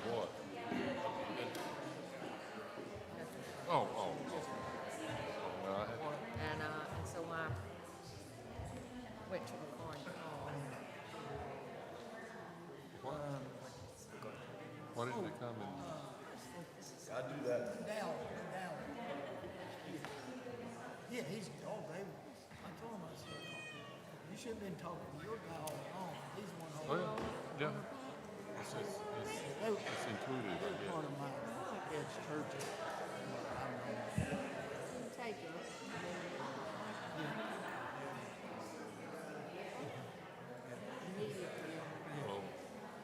what? Oh, oh, oh. Well, I had, And so I went to the car and called. why didn't they come and? I do that. Down. Yeah, he's all baby. I told him, I said, you should have been talking to your guy all along. He's the one holding. Well, yeah. It's included, I They're guess. part of my dad's church. Take it. Well,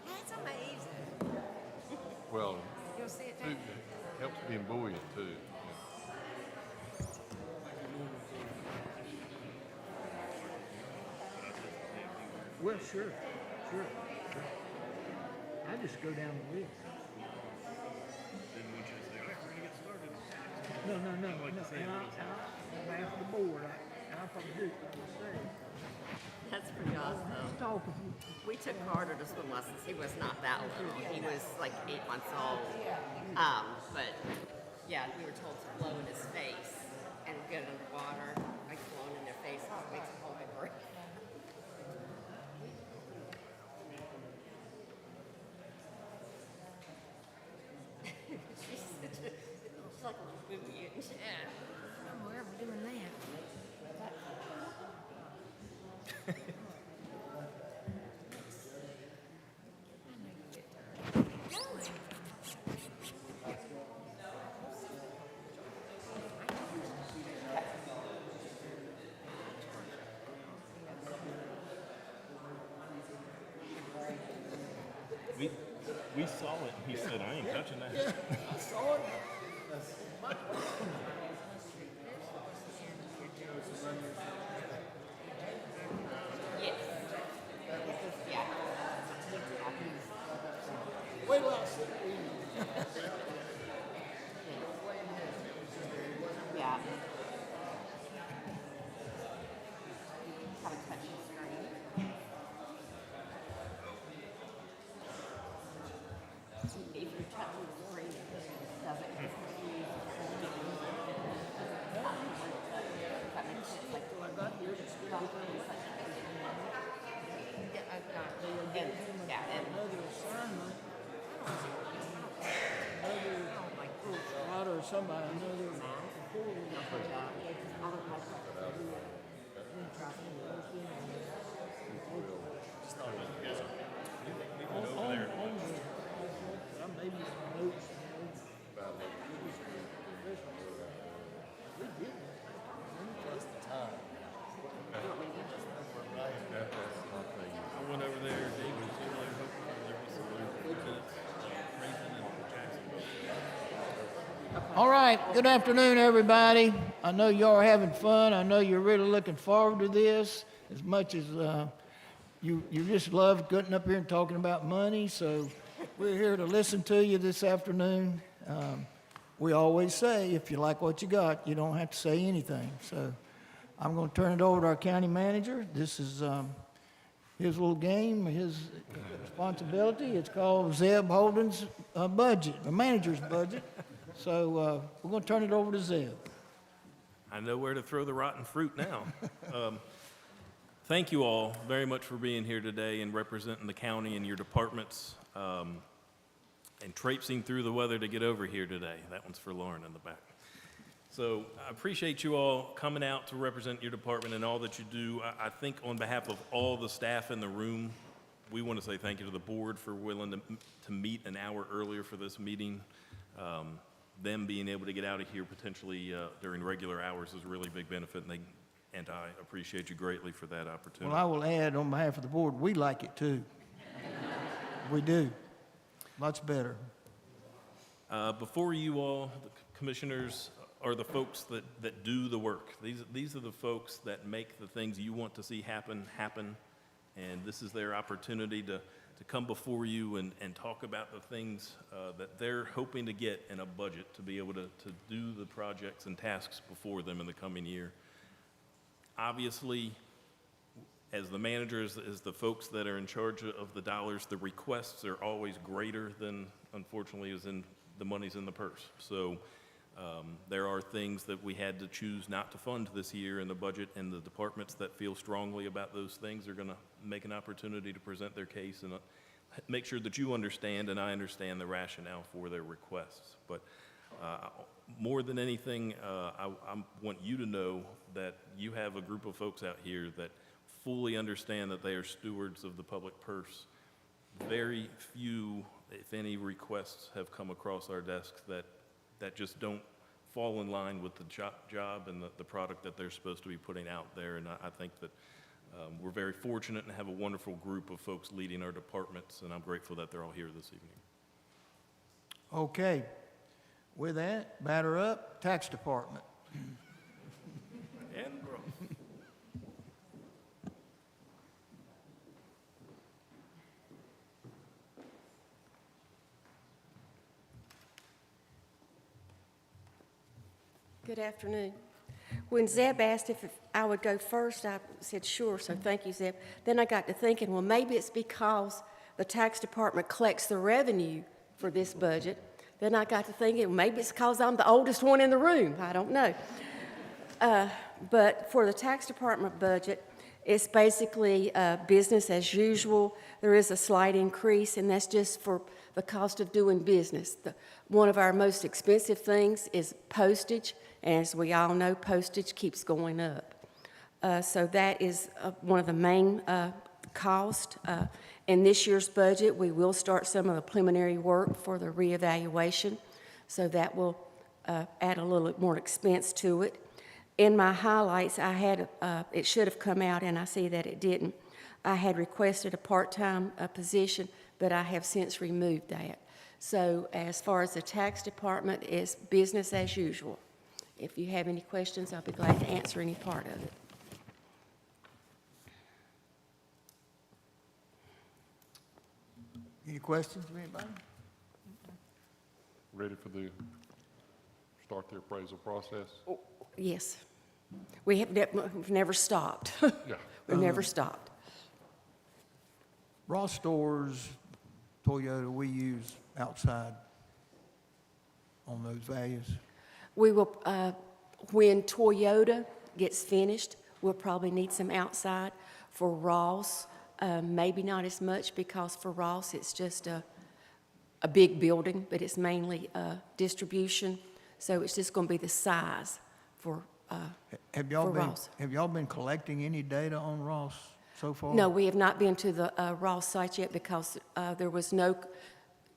That's amazing. well, You'll see it too, take. it helps being buoyant too. Well, sure. I just go down the list. Didn't want you to say, all right, we're going to get started. No. like to say it And was- I'm after the board. I'll probably do what I say. That's pretty awesome. Talking. We took Carter to swim lessons. He was not that little. He was like 8 months old. But yeah, we were told to blow in his face and get underwater. Like blowing in their face makes them hold their breath. She's like a movie. Yeah. Oh, we're ever doing that. We saw it, and he said, I ain't touching that. I saw it. Yes. Yeah. Wait till I see it. Yeah. Haven't touched the screen. If you touch the screen, it doesn't confuse. Another assignment. Another or somebody, another. Maybe some notes. I went over there, Dave was there, there was some lieutenants, Creighton and Jacksonville. All right, good afternoon, everybody. I know you are having fun. I know you're really looking forward to this as much as you just love getting up here and talking about money. So we're here to listen to you this afternoon. We always say, if you like what you got, you don't have to say anything. So I'm going to turn it over to our county manager. This is his little game, his responsibility. It's called Zeb Holden's budget, the manager's budget. So we're going to turn it over to Zeb. I know where to throw the rotten fruit now. Thank you all very much for being here today and representing the county and your departments and traipsing through the weather to get over here today. That one's for Lauren in the back. So I appreciate you all coming out to represent your department and all that you do. I think on behalf of all the staff in the room, we want to say thank you to the board for willing to meet an hour earlier for this meeting. Them being able to get out of here potentially during regular hours is a really big benefit, and I appreciate you greatly for that opportunity. Well, I will add on behalf of the board, we like it too. We do. Much better. Before you all, the commissioners are the folks that do the work. These are the folks that make the things you want to see happen, and this is their opportunity to come before you and talk about the things that they're hoping to get in a budget to be able to do the projects and tasks before them in the coming year. Obviously, as the managers, as the folks that are in charge of the dollars, the requests are always greater than, unfortunately, the money's in the purse. So there are things that we had to choose not to fund this year in the budget, and the departments that feel strongly about those things are going to make an opportunity to present their case and make sure that you understand and I understand the rationale for their requests. But more than anything, I want you to know that you have a group of folks out here that fully understand that they are stewards of the public purse. Very few, if any, requests have come across our desks that just don't fall in line with the job and the product that they're supposed to be putting out there. And I think that we're very fortunate and have a wonderful group of folks leading our departments, and I'm grateful that they're all here this evening. Okay. With that, batter up, Tax Department. And growth. Good afternoon. When Zeb asked if I would go first, I said sure, so thank you, Zeb. Then I got to thinking, well, maybe it's because the tax department collects the revenue for this budget. Then I got to thinking, maybe it's because I'm the oldest one in the room. I don't know. But for the tax department budget, it's basically business as usual. There is a slight increase, and that's just for the cost of doing business. One of our most expensive things is postage. As we all know, postage keeps going up. So that is one of the main costs. In this year's budget, we will start some of the preliminary work for the reevaluation, so that will add a little more expense to it. In my highlights, I had, it should have come out, and I see that it didn't. I had requested a part-time position, but I have since removed that. So as far as the tax department, it's business as usual. If you have any questions, I'll be glad to answer any part of it. Any questions from anybody? Ready for start the appraisal process? Oh, yes. We've never stopped. Yeah. We've never stopped. Ross Stores, Toyota, we use outside on those values. We will, when Toyota gets finished, we'll probably need some outside. For Ross, maybe not as much, because for Ross, it's just a big building, but it's mainly distribution. So it's just going to be the size for Ross. Have y'all been collecting any data on Ross so far? No, we have not been to the Ross site yet, because there was no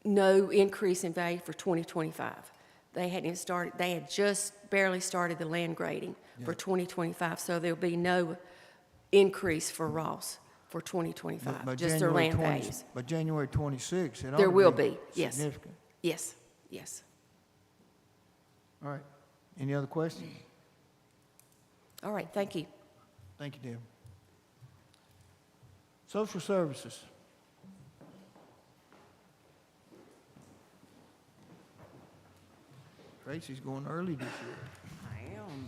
increase in value for 2025. They hadn't started, they had just barely started the land grading for 2025, so there'll be no increase for Ross for 2025, By just their land values. By January 26th, it ought There to will be, yes. significant. Yes, yes. All right. Any other questions? All right, thank you. Thank you, Deb. Social Services. Tracy's going early this year. I am.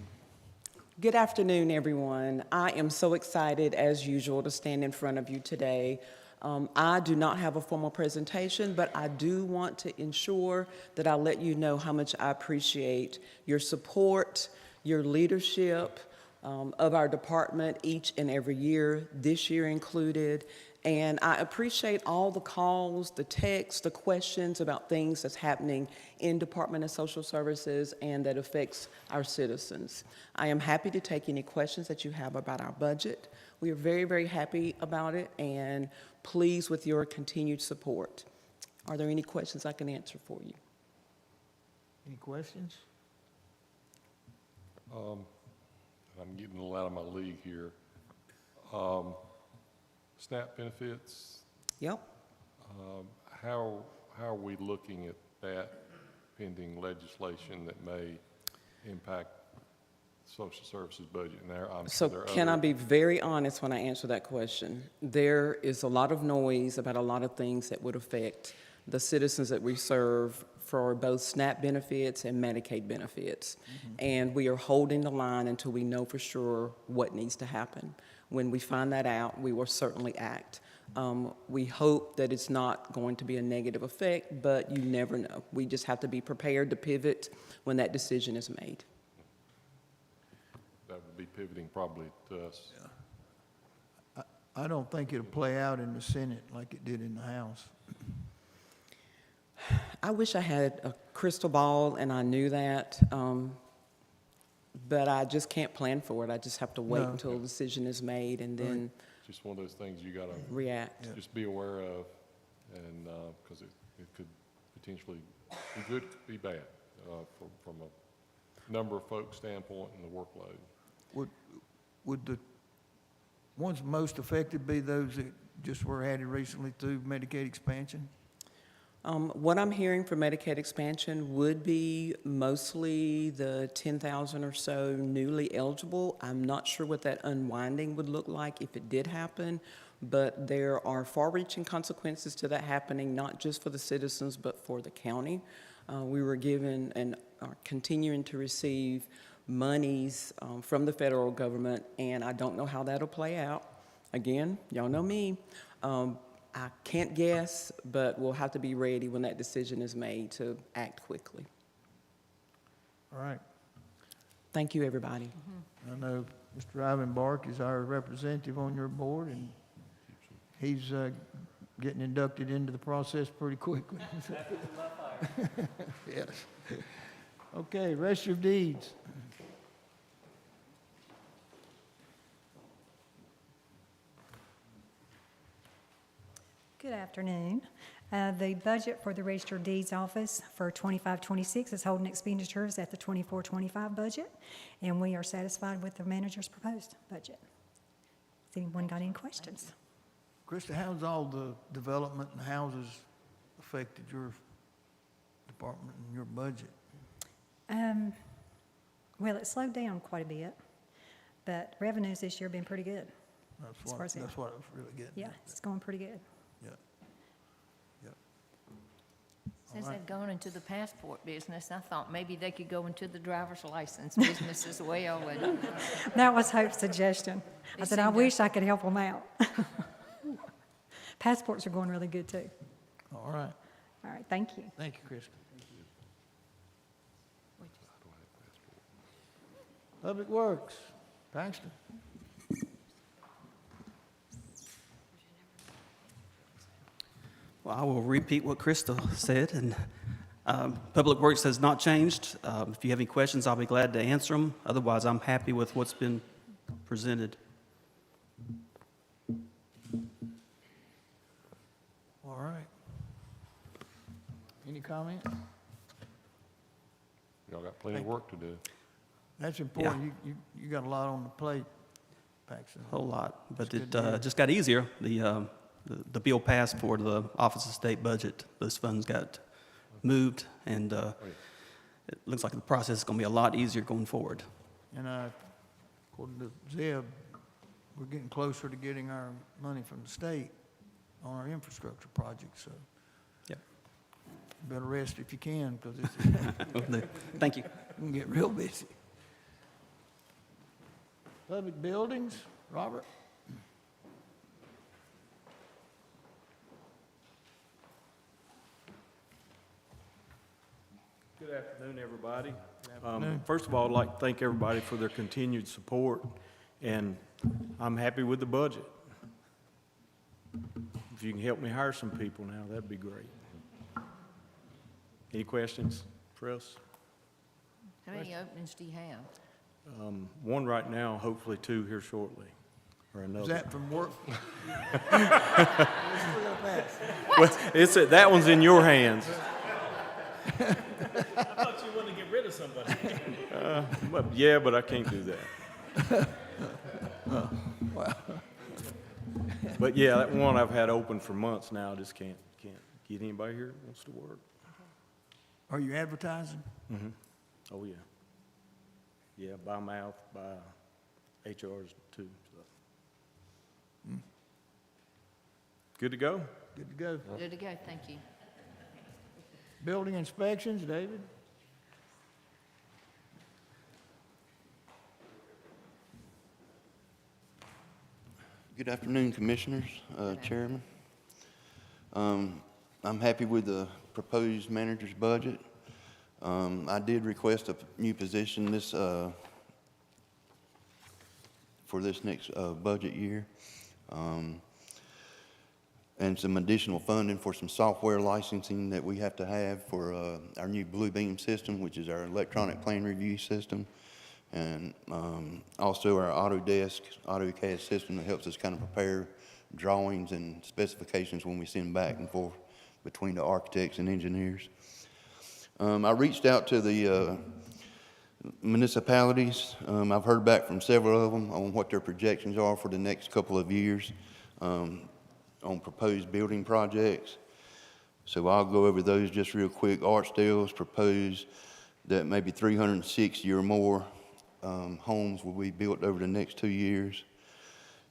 Good afternoon, everyone. I am so excited, as usual, to stand in front of you today. I do not have a formal presentation, but I do want to ensure that I let you know how much I appreciate your support, your leadership of our department each and every year, this year included. And I appreciate all the calls, the texts, the questions about things that's happening in Department of Social Services and that affects our citizens. I am happy to take any questions that you have about our budget. We are very, very happy about it and pleased with your continued support. Are there any questions I can answer for you? Any questions? I'm getting a little out of my league here. SNAP benefits, Yep. how are we looking at that pending legislation that may impact social services budget? And So can I be very honest when I answer that question? There is a lot of noise about a lot of things that would affect the citizens that we serve for both SNAP benefits and Medicaid benefits. And we are holding the line until we know for sure what needs to happen. When we find that out, we will certainly act. We hope that it's not going to be a negative effect, but you never know. We just have to be prepared to pivot when that decision is made. That would be pivoting probably to us. I don't think it'll play out in the Senate like it did in the House. I wish I had a crystal ball and I knew that, but I just can't plan for it. I just have to wait No. until a decision is made and then Just one of those things you gotta react. just be aware of, and, because it could potentially be good, could be bad, from a number of folks' standpoint and the workload. Would the ones most affected be those that just were added recently through Medicaid expansion? What I'm hearing for Medicaid expansion would be mostly the 10,000 or so newly eligible. I'm not sure what that unwinding would look like if it did happen, but there are far-reaching consequences to that happening, not just for the citizens, but for the county. We were given and are continuing to receive monies from the federal government, and I don't know how that'll play out. Again, y'all know me. I can't guess, but we'll have to be ready when that decision is made to act quickly. All right. Thank you, everybody. I know Mr. Ivan Bark is our representative on your board, and he's getting inducted into the process pretty quickly. Yes. Okay, rest of deeds. Good afternoon. The budget for the Register of Deeds Office for 25-26 is holding expenditures at the 24-25 budget, and we are satisfied with the manager's proposed budget. Has anyone got any questions? Krista, how's all the development and houses affected your department and your budget? Well, it slowed down quite a bit, but revenues this year have been pretty good. As far as That's what I was really getting Yeah, at. it's going pretty good. Yeah. Yep. Since All right. they've gone into the passport business, I thought maybe they could go into the driver's license business as well. And That was Hope's suggestion. I They said, I seem to- wish I could help them out. Passports are going really good, too. All right. All right, thank you. Thank you, Krista. Public Works, Paxton. Well, I will repeat what Krista said, and Public Works has not changed. If you have any questions, I'll be glad to answer them. Otherwise, I'm happy with what's been presented. All right. Any comments? Y'all got plenty of work to do. That's important. You got a lot on the plate, Paxton. A whole lot, but That's it good to hear. just got easier. The bill passed for the Office of State Budget. Those funds got moved, and it looks like the process is going to be a lot easier going forward. And according to Zeb, we're getting closer to getting our money from the state on our infrastructure project, so Yep. you better rest if you can, because it's Thank you. going to get real busy. Public buildings, Robert? Good afternoon, everybody. afternoon. First of all, I'd like to thank everybody for their continued support, and I'm happy with the budget. If you can help me hire some people now, that'd be great. Any questions for us? how many openings do you have? One right now, hopefully two here shortly, or Is another. that from work? Well, that one's in your hands. I thought you wanted to get rid of somebody. Well, yeah, but I can't do that. But yeah, that one I've had open for months now, I just can't get anybody here that wants to work. Are you advertising? Oh, yeah. Yeah, by mouth, by HRs too, so. Good to go? Good to go. Good to go, thank you. Building inspections, David? Good afternoon, Commissioners, Chairman. I'm happy with the proposed manager's budget. I did request a new position for this next budget year, and some additional funding for some software licensing that we have to have for our new Bluebeam system, which is our electronic plan review system, and also our AutoCAD system that helps us kind of prepare drawings and specifications when we send back and forth between the architects and engineers. I reached out to the municipalities. I've heard back from several of them on what their projections are for the next couple of years on proposed building projects. So I'll go over those just real quick. Archdale's proposed that maybe 360 or more homes will be built over the next 2 years.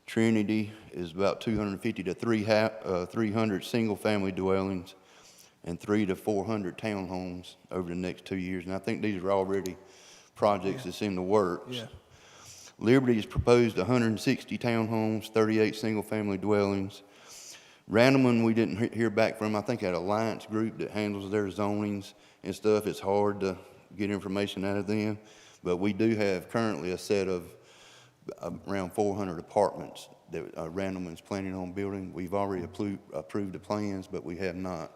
Trinity is about 250 to 300 single-family dwellings and 300 to 400 townhomes over the next 2 years. And I think these are already projects that's in the works. Yeah. Liberty has proposed 160 townhomes, 38 single-family dwellings. Randolph, we didn't hear back from. I think that Alliance Group that handles their zonings and stuff, it's hard to get information out of them. But we do have currently a set of around 400 apartments that Randolph is planning on building. We've already approved the plans, but we have not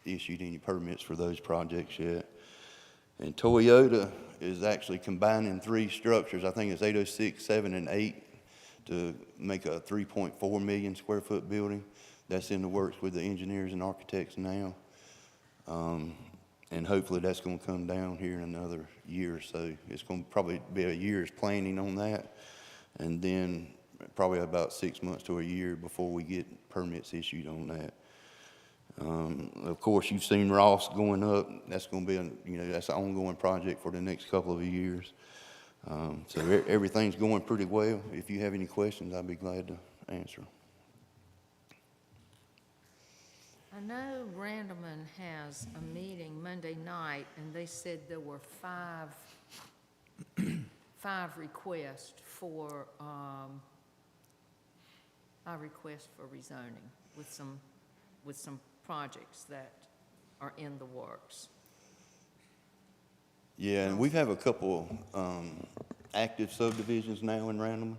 issued any permits for those projects yet. And Toyota is actually combining 3 structures. I think it's 806, 7, and 8 to make a 3.4 million square foot building. That's in the works with the engineers and architects now. And hopefully that's going to come down here in another year or so. It's going to probably be a year's planning on that, and then probably about 6 months to a year before we get permits issued on that. Of course, you've seen Ross going up. That's going to be that's an ongoing project for the next couple of years. So everything's going pretty well. If you have any questions, I'd be glad to answer. I know Randolph has a meeting Monday night, and they said there were 5 requests for rezoning with some projects that are in the works. Yeah, and we have a couple active subdivisions now in Randolph,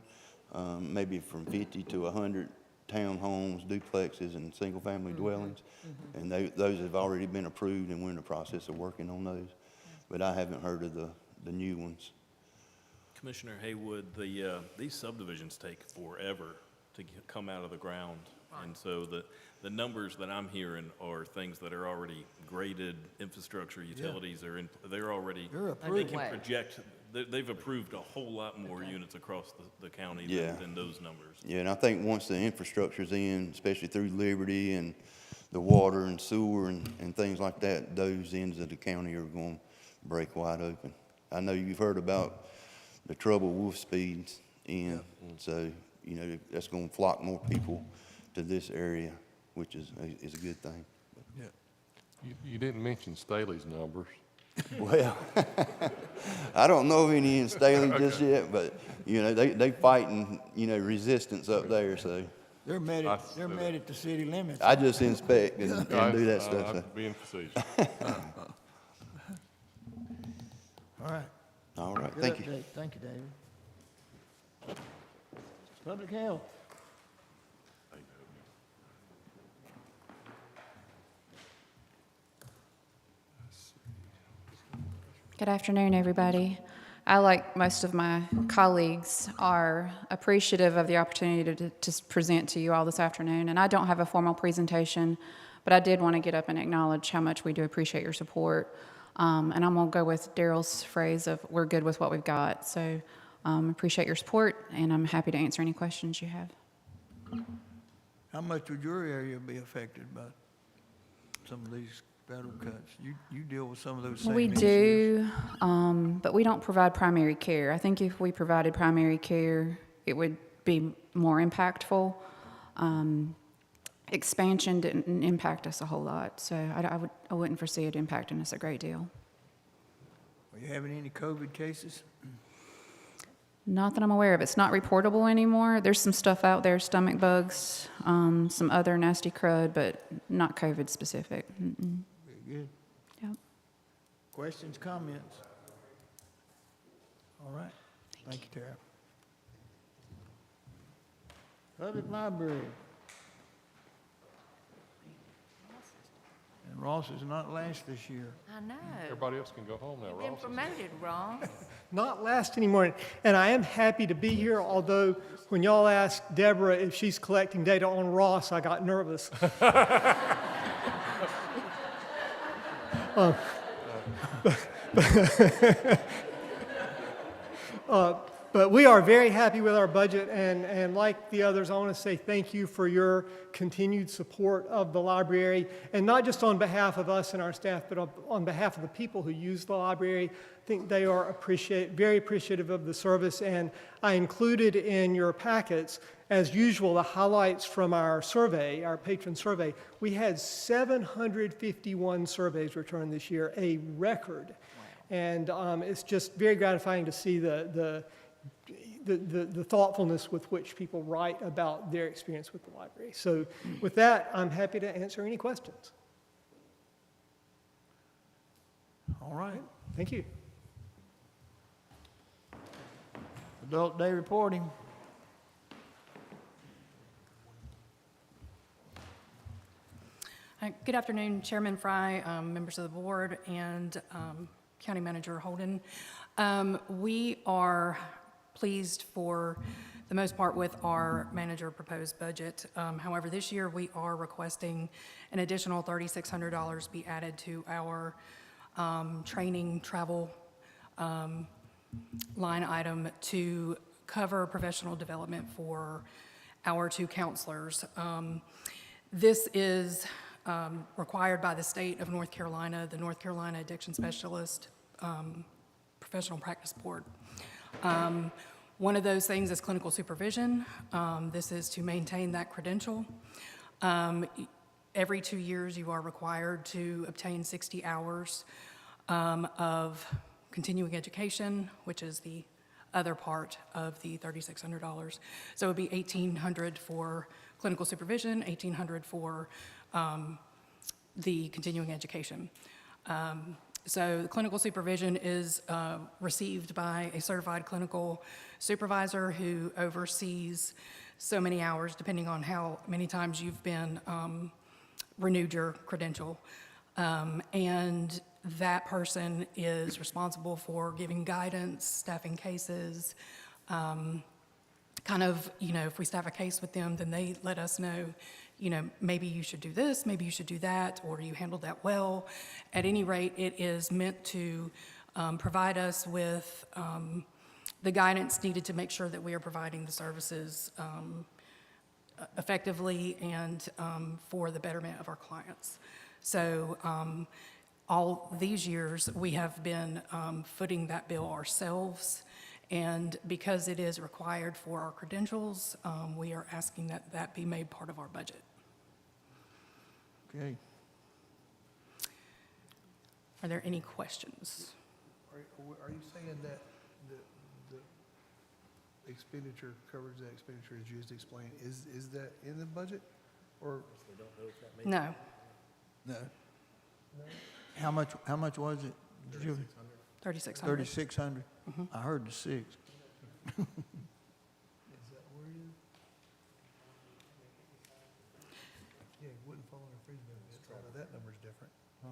maybe from 50 to 100 townhomes, duplexes, and single-family dwellings. And those have already been approved, and we're in the process of working on those. But I haven't heard of the new ones. Commissioner Haywood, these subdivisions take forever to come out of the ground. And so the numbers that I'm hearing are things that are already graded, infrastructure, utilities are in, they're already, they can project, they've approved a whole lot more units across the county than those numbers. Yeah, and I think once the infrastructure's in, especially through Liberty and the water and sewer and things like that, those ends of the county are going to break wide open. I know you've heard about the trouble Wolf Speed's in, so, that's going to flock more people to this area, which is a good thing. Yeah. You didn't mention Staley's numbers. Well, I don't know of any in Staley just yet, but, they fighting, resistance up there, so. They're met at the city limits. I just inspect and do that stuff. I'm being facetious. All right. All right, Good thank you. update. Thank you, David. Public health. Good afternoon, everybody. I, like most of my colleagues, are appreciative of the opportunity to present to you all this afternoon. And I don't have a formal presentation, but I did want to get up and acknowledge how much we do appreciate your support. And I'm going to go with Daryl's phrase of we're good with what we've got. So appreciate your support, and I'm happy to answer any questions you have. How much would your area be affected by some of these federal cuts? You deal with some of those same We issues. do, but we don't provide primary care. I think if we provided primary care, it would be more impactful. Expansion didn't impact us a whole lot, so I wouldn't foresee it impacting us a great deal. Are you having any COVID cases? Not that I'm aware of. It's not reportable anymore. There's some stuff out there, stomach bugs, some other nasty crud, but not COVID specific. Mm-mm. Very good. Yep. Questions, comments? All right. Thank you, Tara. Public library. And Ross is not last this year. I know. Everybody else can go home now, You've been Ross. promoted, Ross. Not last anymore. And I am happy to be here, although when y'all asked Deborah if she's collecting data on Ross, I got nervous. But we are very happy with our budget, and like the others, I want to say thank you for your continued support of the library, and not just on behalf of us and our staff, but on behalf of the people who use the library. I think they are very appreciative of the service, and I included in your packets, as usual, the highlights from our survey, our patron survey. We had 751 surveys returned this year, a record. And it's just very gratifying to see the thoughtfulness with which people write about their experience with the library. So with that, I'm happy to answer any questions. All right. Thank you. Adult day reporting. Good afternoon, Chairman Fry, members of the board, and County Manager Holden. We are pleased for the most part with our manager proposed budget. However, this year we are requesting an additional $3,600 be added to our training travel line item to cover professional development for our 2 counselors. This is required by the state of North Carolina, the North Carolina Addiction Specialist Professional Practice Board. One of those things is clinical supervision. This is to maintain that credential. Every 2 years, you are required to obtain 60 hours of continuing education, which is the other part of the $3,600. So it would be $1,800 for clinical supervision, $1,800 for the continuing education. So the clinical supervision is received by a certified clinical supervisor who oversees so many hours, depending on how many times you've been renewed your credential. And that person is responsible for giving guidance, staffing cases, kind of, if we staff a case with them, then they let us know, maybe you should do this, maybe you should do that, or you handled that well. At any rate, it is meant to provide us with the guidance needed to make sure that we are providing the services effectively and for the betterment of our clients. So all these years, we have been footing that bill ourselves, and because it is required for our credentials, we are asking that that be made part of our budget. Okay. Are there any questions? Are you saying that the expenditure covers the expenditure as you just explained? Is that in the budget, or? No. No. How much was it, Julie? 3,600. 3,600? I heard the 6. Is that where you? Yeah, it wouldn't fall under freeze benefits, although that number's different. Huh?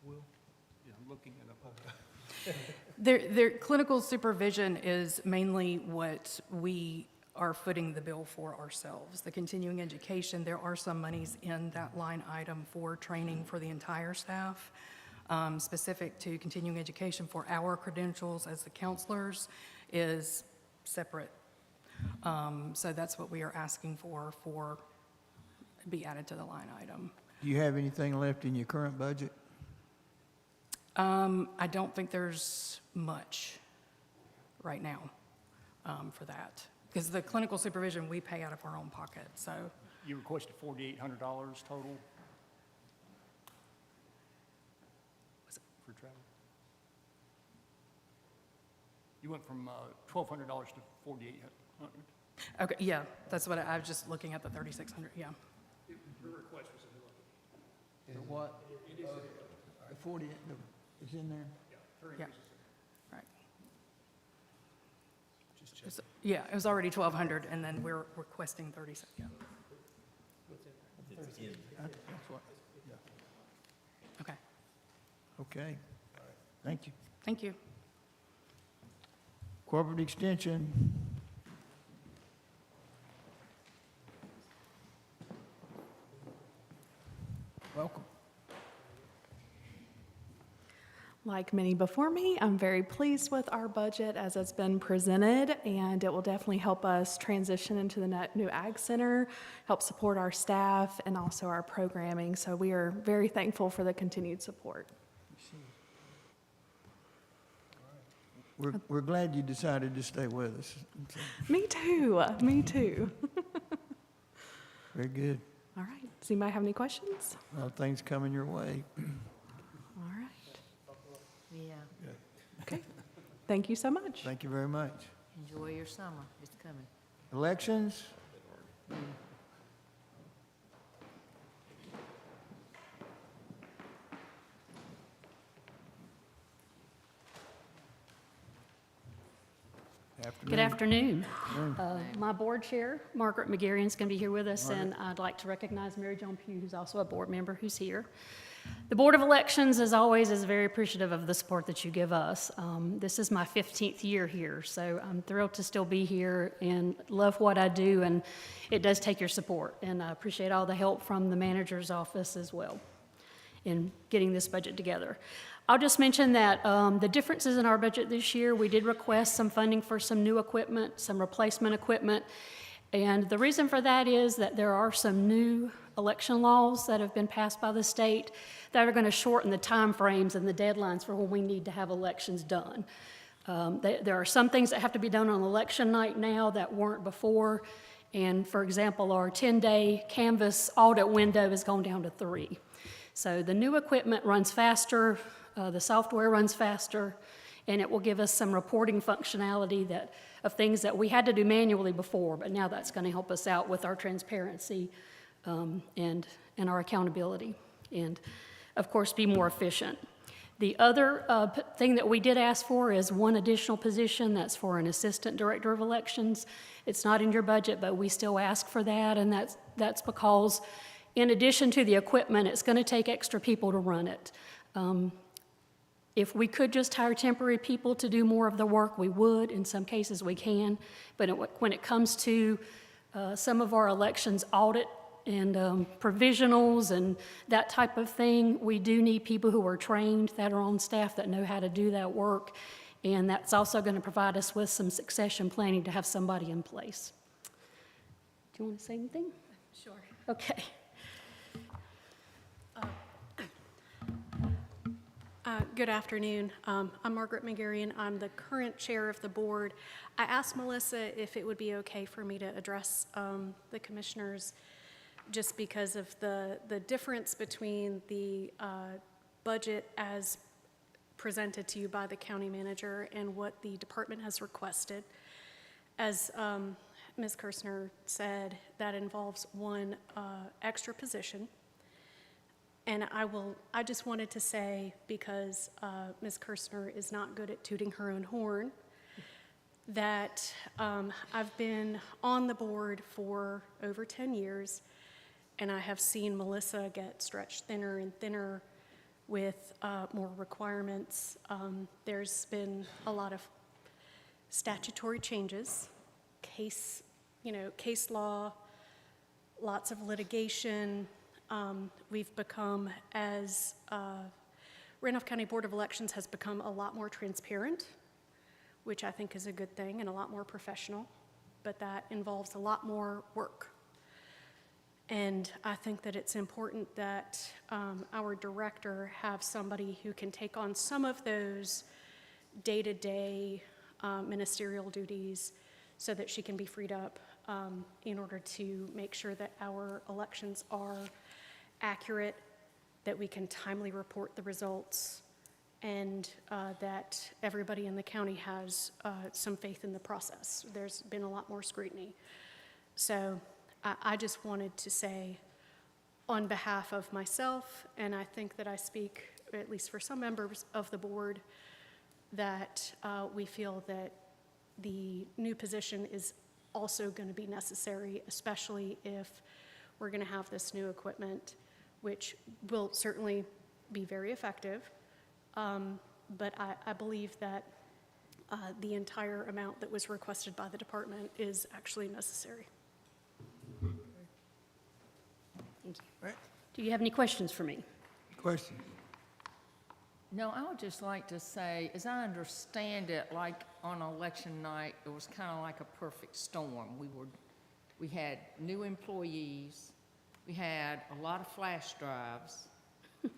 Will? Yeah, I'm looking it up. Their clinical supervision is mainly what we are footing the bill for ourselves. The continuing education, there are some monies in that line item for training for the entire staff, specific to continuing education for our credentials as the counselors is separate. So that's what we are asking for be added to the line item. Do you have anything left in your current budget? I don't think there's much right now for that. Because the clinical supervision, we pay out of our own pocket, so. You requested $4,800 total? for travel? You went from $1,200 to $4,800. Okay, yeah, that's what I was just looking at the 3,600, yeah. Your request was The what? The 40, is in there? Yeah. Right. Yeah, it was already 1,200, and then we're requesting 36, yeah. That's what, Okay, okay. Thank you. thank you. Corporate Extension. Welcome. Like many before me, I'm very pleased with our budget as it's been presented, and it will definitely help us transition into the new Ag Center, help support our staff, and also our programming. So we are very thankful for the continued support. We're glad you decided to stay with us. Me too, me too. Very good. All right, does anybody have any questions? A lot of things coming your way. All right, Yeah, okay. Thank you so much. Thank you very much. enjoy your summer, it's coming. Elections? Good afternoon. My board chair, Margaret McGarrion, is going to be here with us, and I'd like to recognize Mary Jo Pugh, who's also a board member, who's here. The Board of Elections, as always, is very appreciative of the support that you give us. This is my 15th year here, so I'm thrilled to still be here and love what I do, and it does take your support, and I appreciate all the help from the manager's office as well in getting this budget together. I'll just mention that the differences in our budget this year, we did request some funding for some new equipment, some replacement equipment, and the reason for that is that there are some new election laws that have been passed by the state that are going to shorten the time frames and the deadlines for when we need to have elections done. There are some things that have to be done on election night now that weren't before, and for example, our 10-day canvas audit window has gone down to 3. So the new equipment runs faster, the software runs faster, and it will give us some reporting functionality of things that we had to do manually before, but now that's going to help us out with our transparency and our accountability, and of course be more efficient. The other thing that we did ask for is one additional position. That's for an assistant director of elections. It's not in your budget, but we still ask for that, and that's because in addition to the equipment, it's going to take extra people to run it. If we could just hire temporary people to do more of the work, we would. In some cases, we can. But when it comes to some of our elections audit and provisionals and that type of thing, we do need people who are trained, that are on staff, that know how to do that work. And that's also going to provide us with some succession planning to have somebody in place. Do you want to say anything? Sure. Okay. Good afternoon. I'm Margaret McGarrion. I'm the current chair of the board. I asked Melissa if it would be okay for me to address the commissioners just because of the difference between the budget as presented to you by the county manager and what the department has requested. As Ms. Kirshner said, that involves one extra position. And I just wanted to say, because Ms. Kirshner is not good at tooting her own horn, that I've been on the board for over 10 years, and I have seen Melissa get stretched thinner and thinner with more requirements. There's been a lot of statutory changes, case law, lots of litigation. We've become, as Randolph County Board of Elections has become a lot more transparent, which I think is a good thing, and a lot more professional, but that involves a lot more work. And I think that it's important that our director have somebody who can take on some of those day-to-day ministerial duties so that she can be freed up in order to make sure that our elections are accurate, that we can timely report the results, and that everybody in the county has some faith in the process. There's been a lot more scrutiny. So I just wanted to say, on behalf of myself, and I think that I speak, at least for some members of the board, that we feel that the new position is also going to be necessary, especially if we're going to have this new equipment, which will certainly be very effective. But I believe that the entire amount that was requested by the department is actually necessary. Thank you. Do you have any questions for me? Question? No, I would just like to say, as I understand it, like on election night, it was kind of like a perfect storm. We had new employees, we had a lot of flash drives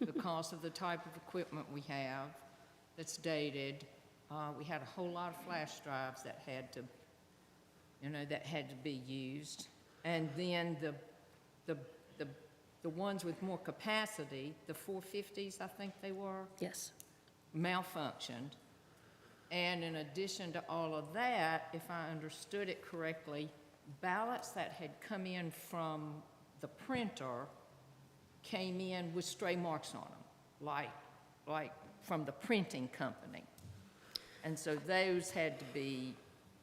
because of the type of equipment we have that's dated. We had a whole lot of flash drives that had to, that had to be used. And then the ones with more capacity, the 450s, I think they were. Yes. Malfunctioned. And in addition to all of that, if I understood it correctly, ballots that had come in from the printer came in with stray marks on them, like from the printing company. And so those had to be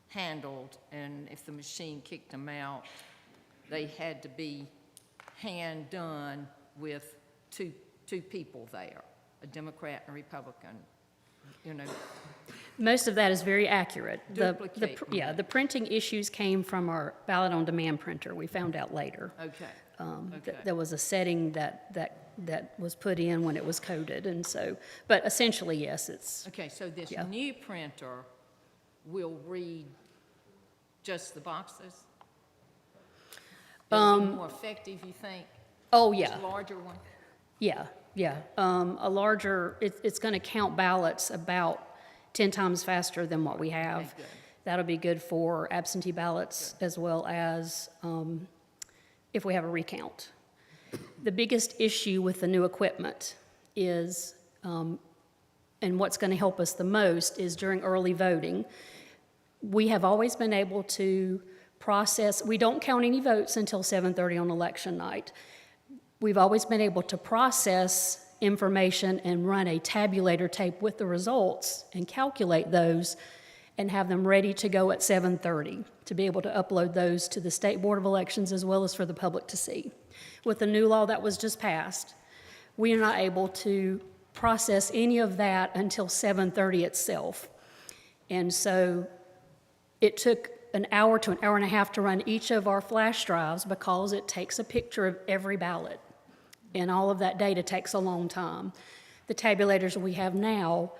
handled, and if the machine kicked them out, they had to be hand done with two people there, a Democrat and a Republican, Most of that is very accurate. Duplicate. The printing issues came from our ballot on demand printer. We found out later. Okay. There was a setting that was put in when it was coded, and so, but essentially, yes, it's. Okay, so this Yeah. new printer will read just the boxes? It'll be more effective, you think? Oh, yeah. This larger one? Yeah. A larger, it's going to count ballots about 10 times faster than what we have. Okay, good. That'll be good for absentee ballots as well as if we have a recount. The biggest issue with the new equipment is, and what's going to help us the most, is during early voting. We have always been able to process, we don't count any votes until 7:30 on election night. We've always been able to process information and run a tabulator tape with the results and calculate those and have them ready to go at 7:30 to be able to upload those to the State Board of Elections as well as for the public to see. With the new law that was just passed, we are not able to process any of that until 7:30 itself. And so it took an hour to an hour and a half to run each of our flash drives because it takes a picture of every ballot. And all of that data takes a long time. The tabulators we have now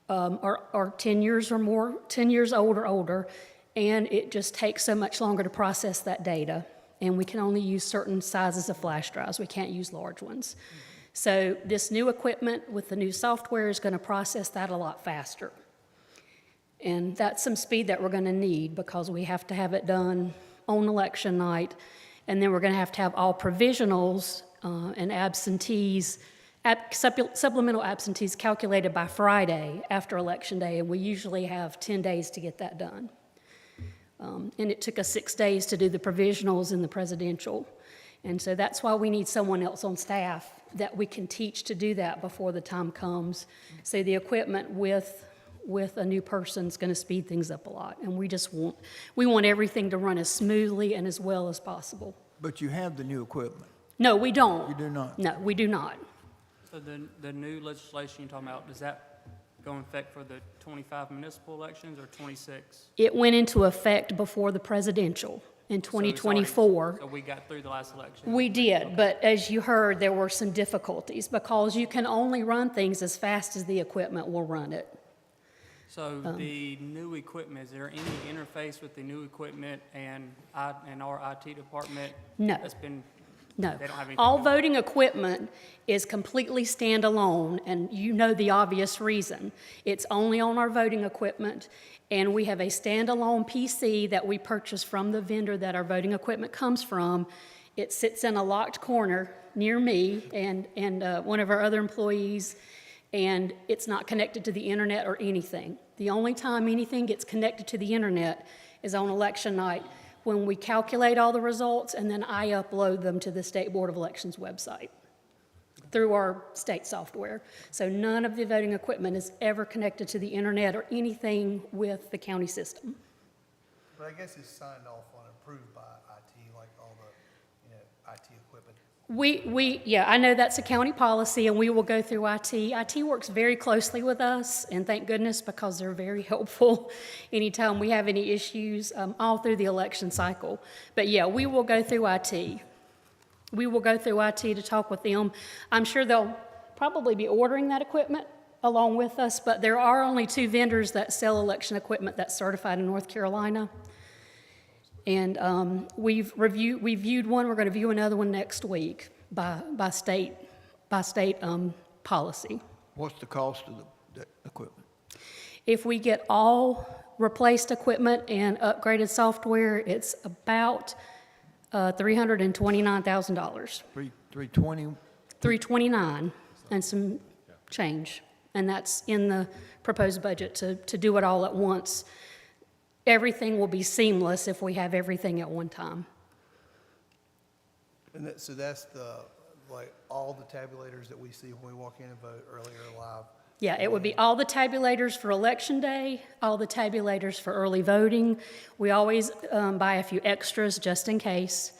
are 10 years or more, 10 years old or older, and it just takes so much longer to process that data. And we can only use certain sizes of flash drives. We can't use large ones. So this new equipment with the new software is going to process that a lot faster. And that's some speed that we're going to need because we have to have it done on election night. And then we're going to have all provisionals and absentees, supplemental absentees calculated by Friday after Election Day. And we usually have 10 days to get that done. And it took us 6 days to do the provisionals and the presidential. And so that's why we need someone else on staff that we can teach to do that before the time comes. So the equipment with a new person is going to speed things up a lot. And we want everything to run as smoothly and as well as possible. But you have the new equipment. No, we don't. You do not? No, we do not. So the new legislation you're talking about, does that go in effect for the 25 municipal elections or 26? It went into effect before the presidential in 2024. So we got through the last election? We did, but as you heard, there were some difficulties because you can only run things as fast as the equipment will run it. So the new equipment, is there any interface with the new equipment and our IT department? No. That's been, No. they don't have anything All to do? voting equipment is completely standalone, and you know the obvious reason. It's only on our voting equipment, and we have a standalone PC that we purchase from the vendor that our voting equipment comes from. It sits in a locked corner near me and one of our other employees, and it's not connected to the internet or anything. The only time anything gets connected to the internet is on election night when we calculate all the results and then I upload them to the State Board of Elections website through our state software. So none of the voting equipment is ever connected to the internet or anything with the county system. But I guess it's signed off on, approved by IT, like all the, IT equipment. Yeah, I know that's a county policy, and we will go through IT. IT works very closely with us, and thank goodness, because they're very helpful anytime we have any issues, all through the election cycle. But yeah, we will go through IT. We will go through IT to talk with them. I'm sure they'll probably be ordering that equipment along with us, but there are only 2 vendors that sell election equipment that's certified in North Carolina. And we've viewed one, we're going to view another one next week by state policy. What's the cost of the equipment? If we get all replaced equipment and upgraded software, it's about $329,000. 320? $329 and some change. And that's in the proposed budget to do it all at once. Everything will be seamless if we have everything at one time. And so that's all the tabulators that we see when we walk in and vote earlier live. Yeah, it would be all the tabulators for Election Day, all the tabulators for early voting. We always buy a few extras just in case.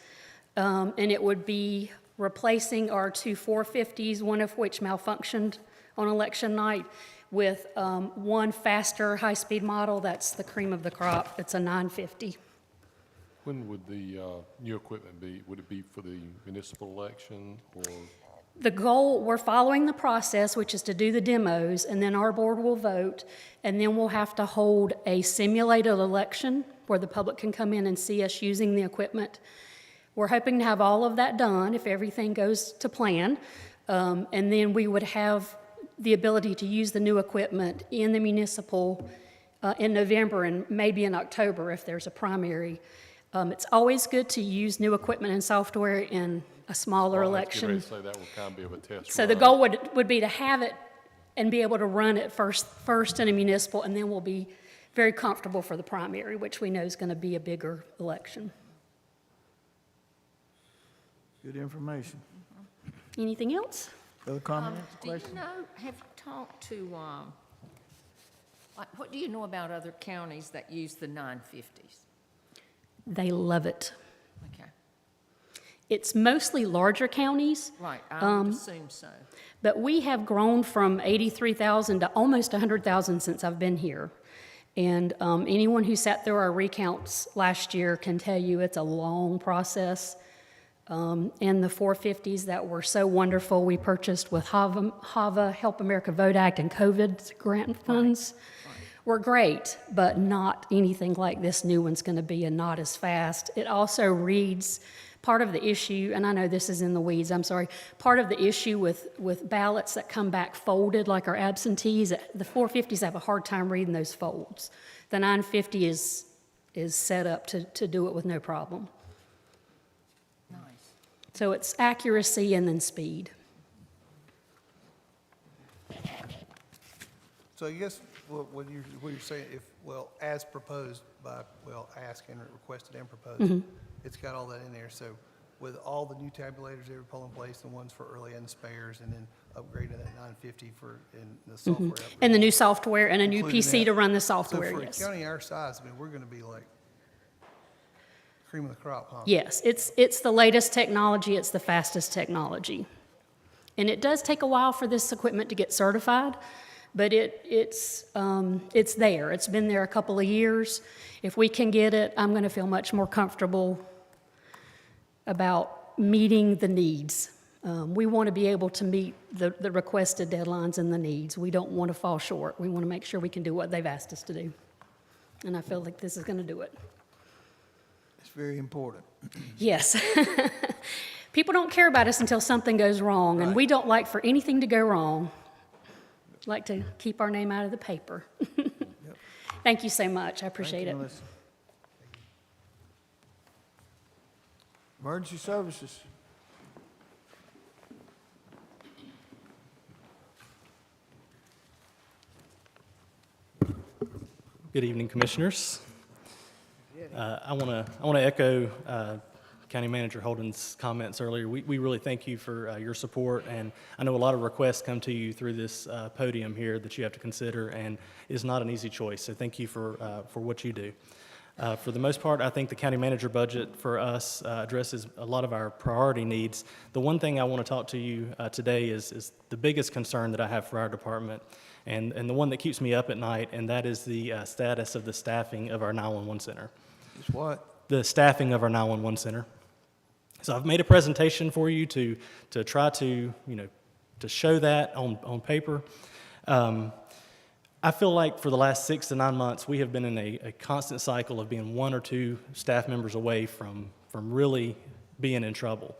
And it would be replacing our 2 450s, one of which malfunctioned on election night, with one faster high-speed model. That's the cream of the crop. It's a 950. When would the new equipment be? Would it be for the municipal election or? The goal, we're following the process, which is to do the demos, and then our board will vote, and then we'll have to hold a simulated election where the public can come in and see us using the equipment. We're hoping to have all of that done if everything goes to plan, and then we would have the ability to use the new equipment in the municipal in November and maybe in October if there's a primary. It's always good to use new equipment and software in a smaller election. So that would kind of be of a test So the run. goal would be to have it and be able to run it first in a municipal, and then we'll be very comfortable for the primary, which we know is going to be a bigger election. Good information. Anything else? Other comments, Do you questions? have you talked to, what do you know about other counties that use the 950s? They love it. Okay, It's mostly larger counties. right, I would assume so. But we have grown from 83,000 to almost 100,000 since I've been here. And anyone who sat through our recounts last year can tell you it's a long process. And the 450s that were so wonderful, we purchased with HAVA, Help America Vote Act, and COVID grant funds were great, but not anything like this new one's going to be, and not as fast. It also reads part of the issue, and I know this is in the weeds, I'm sorry, part of the issue with ballots that come back folded like our absentees, the 450s have a hard time reading those folds. The 950 is set up to do it with no problem. So it's accuracy and then speed. So I guess what you're saying, as proposed by, asked and requested and proposed, it's got all that in there. So with all the new tabulators that were put in place, the ones for early and spares, and then upgrading that 950 in the software upgrade. And the new software and a new Including PC that. to run the software, So for yes. a county our size, we're going to be like cream of the crop, huh? Yes, it's the latest technology, it's the fastest technology. And it does take a while for this equipment to get certified, but it's there. It's been there a couple of years. If we can get it, I'm going to feel much more comfortable about meeting the needs. We want to be able to meet the requested deadlines and the needs. We don't want to fall short. We want to make sure we can do what they've asked us to do. And I feel like this is going to do it. It's very important. Yes. People don't care about us until something goes wrong, and we don't like for anything to go wrong. Like to keep our name out of the paper. Thank you so much. I appreciate it. Melissa. Emergency services. Good evening, Commissioners. I want to echo County Manager Holden's comments earlier. We really thank you for your support, and I know a lot of requests come to you through this podium here that you have to consider, and it's not an easy choice, so thank you for what you do. For the most part, I think the county manager budget for us addresses a lot of our priority needs. The one thing I want to talk to you today is the biggest concern that I have for our department, and the one that keeps me up at night, and that is the status of the staffing of our 911 center. Is what? The staffing of our 911 center. So I've made a presentation for you to try to, to show that on paper. I feel like for the last 6 to 9 months, we have been in a constant cycle of being 1 or 2 staff members away from really being in trouble.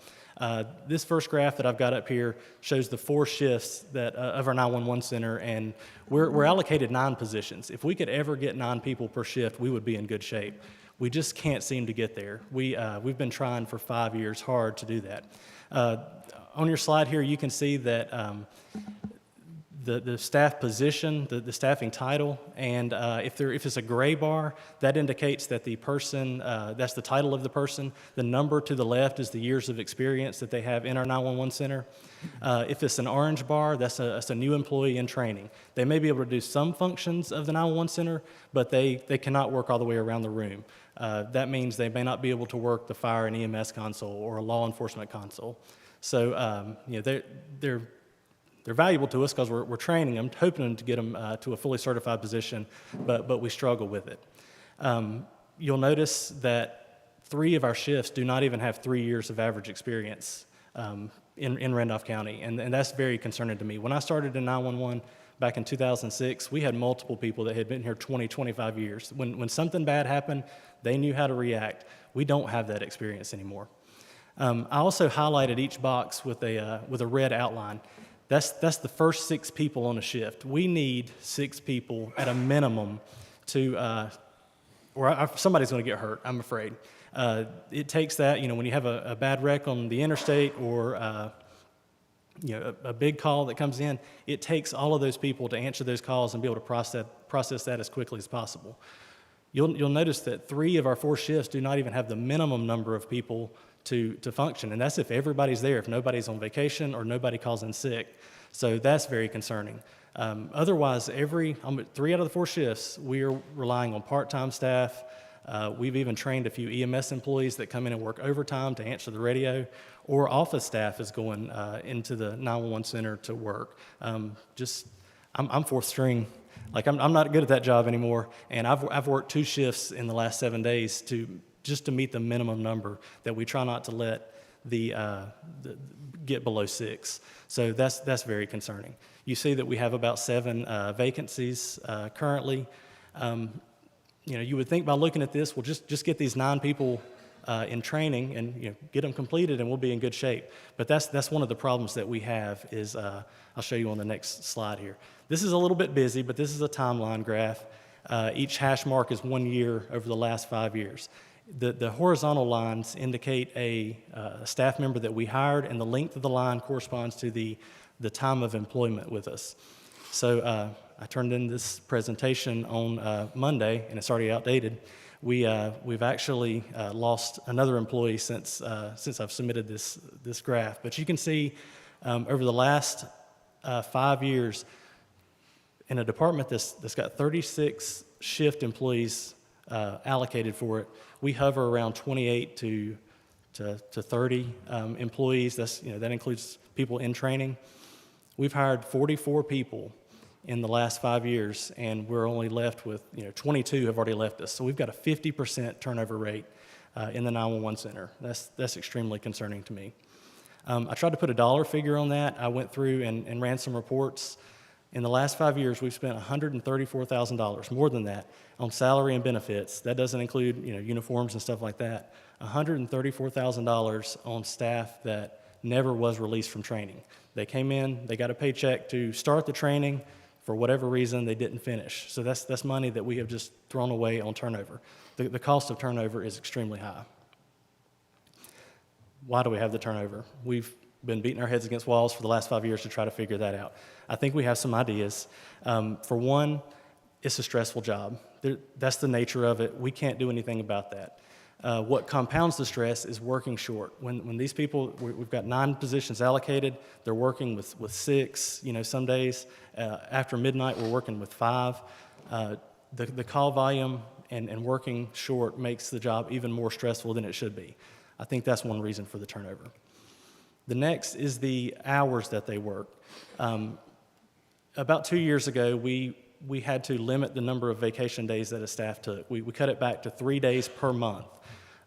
This first graph that I've got up here shows the 4 shifts that of our 911 center, and we're allocated 9 positions. If we could ever get 9 people per shift, we would be in good shape. We just can't seem to get there. We've been trying for 5 years hard to do that. On your slide here, you can see that the staff position, the staffing title, and if it's a gray bar, that indicates that the person, that's the title of the person. The number to the left is the years of experience that they have in our 911 center. If it's an orange bar, that's a new employee in training. They may be able to do some functions of the 911 center, but they cannot work all the way around the room. That means they may not be able to work the fire and EMS console or a law enforcement console. So, they're valuable to us because we're training them, hoping to get them to a fully certified position, but we struggle with it. You'll notice that 3 of our shifts do not even have 3 years of average experience in Randolph County, and that's very concerning to me. When I started in 911 back in 2006, we had multiple people that had been here 20, 25 years. When something bad happened, they knew how to react. We don't have that experience anymore. I also highlighted each box with a red outline. That's the first 6 people on a shift. We need 6 people at a minimum to, somebody's going to get hurt, I'm afraid. It takes that, when you have a bad wreck on the interstate or, a big call that comes in, it takes all of those people to answer those calls and be able to process that as quickly as possible. You'll notice that 3 of our 4 shifts do not even have the minimum number of people to function, and that's if everybody's there, if nobody's on vacation or nobody calls in sick. So that's very concerning. Otherwise, 3 out of the 4 shifts, we are relying on part-time staff. We've even trained a few EMS employees that come in and work overtime to answer the radio, or office staff is going into the 911 center to work. I'm 4th string. Like, I'm not good at that job anymore, and I've worked 2 shifts in the last 7 days just to meet the minimum number that we try not to let get below 6. So that's very concerning. You see that we have about 7 vacancies currently. You would think by looking at this, we'll just get these 9 people in training and get them completed, and we'll be in good shape. But that's one of the problems that we have is I'll show you on the next slide here. This is a little bit busy, but this is a timeline graph. Each hash mark is 1 year over the last 5 years. The horizontal lines indicate a staff member that we hired, and the length of the line corresponds to the time of employment with us. So I turned in this presentation on Monday, and it's already outdated. We've actually lost another employee since I've submitted this graph. But you can see over the last 5 years, in a department that's got 36 shift employees allocated for it, we hover around 28 to 30 employees. That includes people in training. We've hired 44 people in the last 5 years, and we're only left with 22 have already left us. So we've got a 50% turnover rate in the 911 center. That's extremely concerning to me. I tried to put a dollar figure on that. I went through and ran some reports. In the last 5 years, we've spent $134,000, more than that, on salary and benefits. That doesn't include uniforms and stuff like that. $134,000 on staff that never was released from training. They came in, they got a paycheck to start the training. For whatever reason, they didn't finish. So that's money that we have just thrown away on turnover. The cost of turnover is extremely high. Why do we have the turnover? We've been beating our heads against walls for the last 5 years to try to figure that out. I think we have some ideas. For one, it's a stressful job. That's the nature of it. We can't do anything about that. What compounds the stress is working short. When these people, we've got 9 positions allocated, they're working with 6, some days. After midnight, we're working with 5. The call volume and working short makes the job even more stressful than it should be. I think that's one reason for the turnover. The next is the hours that they work. About 2 years ago, we had to limit the number of vacation days that a staff took. We cut it back to 3 days per month.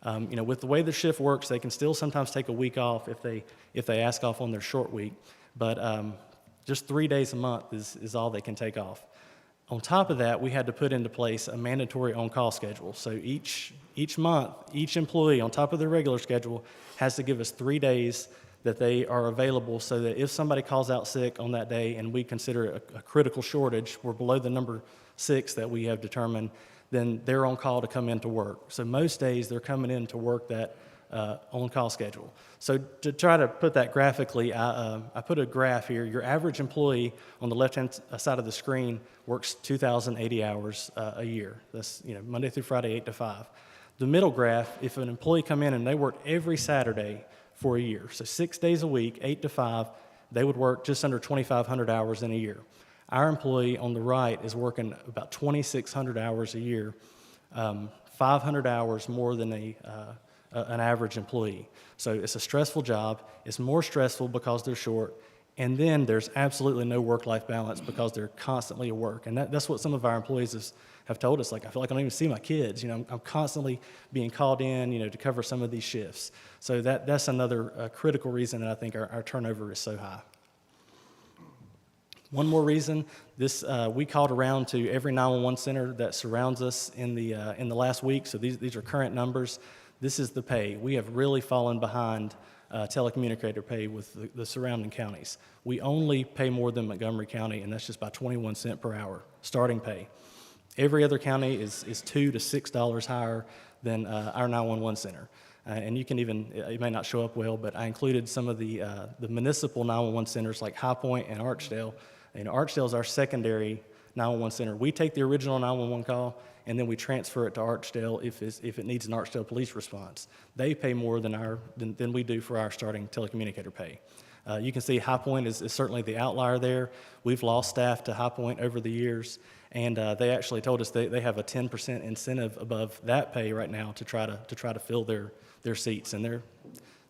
With the way the shift works, they can still sometimes take a week off if they ask off on their short week, but just 3 days a month is all they can take off. On top of that, we had to put into place a mandatory on-call schedule. So each month, each employee on top of their regular schedule has to give us 3 days that they are available, so that if somebody calls out sick on that day and we consider it a critical shortage, we're below the number 6 that we have determined, then they're on call to come in to work. So most days they're coming in to work that on-call schedule. So to try to put that graphically, I put a graph here. Your average employee on the left-hand side of the screen works 2,080 hours a year. That's Monday through Friday, 8 to 5. The middle graph, if an employee come in and they work every Saturday for a year, so 6 days a week, 8 to 5, they would work just under 2,500 hours in a year. Our employee on the right is working about 2,600 hours a year, 500 hours more than an average employee. So it's a stressful job. It's more stressful because they're short. And then there's absolutely no work-life balance because they're constantly at work. And that's what some of our employees have told us. Like, I feel like I don't even see my kids. I'm constantly being called in, to cover some of these shifts. So that's another critical reason that I think our turnover is so high. One more reason, we called around to every 911 center that surrounds us in the last week. So these are current numbers. This is the pay. We have really fallen behind telecommunicator pay with the surrounding counties. We only pay more than Montgomery County, and that's just by 21 cents per hour, starting pay. Every other county is $2 to $6 higher than our 911 center. And you can even, it may not show up well, but I included some of the municipal 911 centers like High Point and Archdale. Archdale is our secondary 911 center. We take the original 911 call, and then we transfer it to Archdale if it needs an Archdale police response. They pay more than we do for our starting telecommunicator pay. You can see High Point is certainly the outlier there. We've lost staff to High Point over the years, and they actually told us they have a 10% incentive above that pay right now to try to fill their seats, and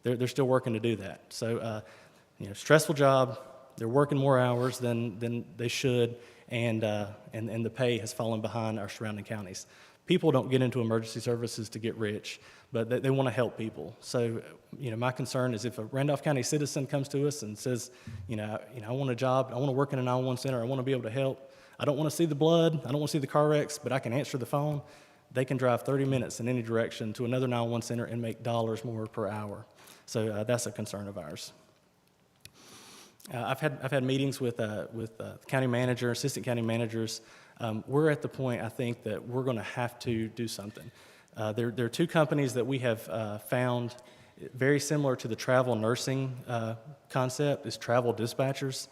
they're still working to do that. So, stressful job. They're working more hours than they should, and the pay has fallen behind our surrounding counties. People don't get into emergency services to get rich, but they want to help people. So, my concern is if a Randolph County citizen comes to us and says, I want a job, I want to work in a 911 center, I want to be able to help. I don't want to see the blood, I don't want to see the car wrecks, but I can answer the phone. They can drive 30 minutes in any direction to another 911 center and make dollars more per hour. So that's a concern of ours. I've had meetings with county manager, assistant county managers. We're at the point, I think, that we're going to have to do something. There are 2 companies that we have found very similar to the travel nursing concept, is travel dispatchers.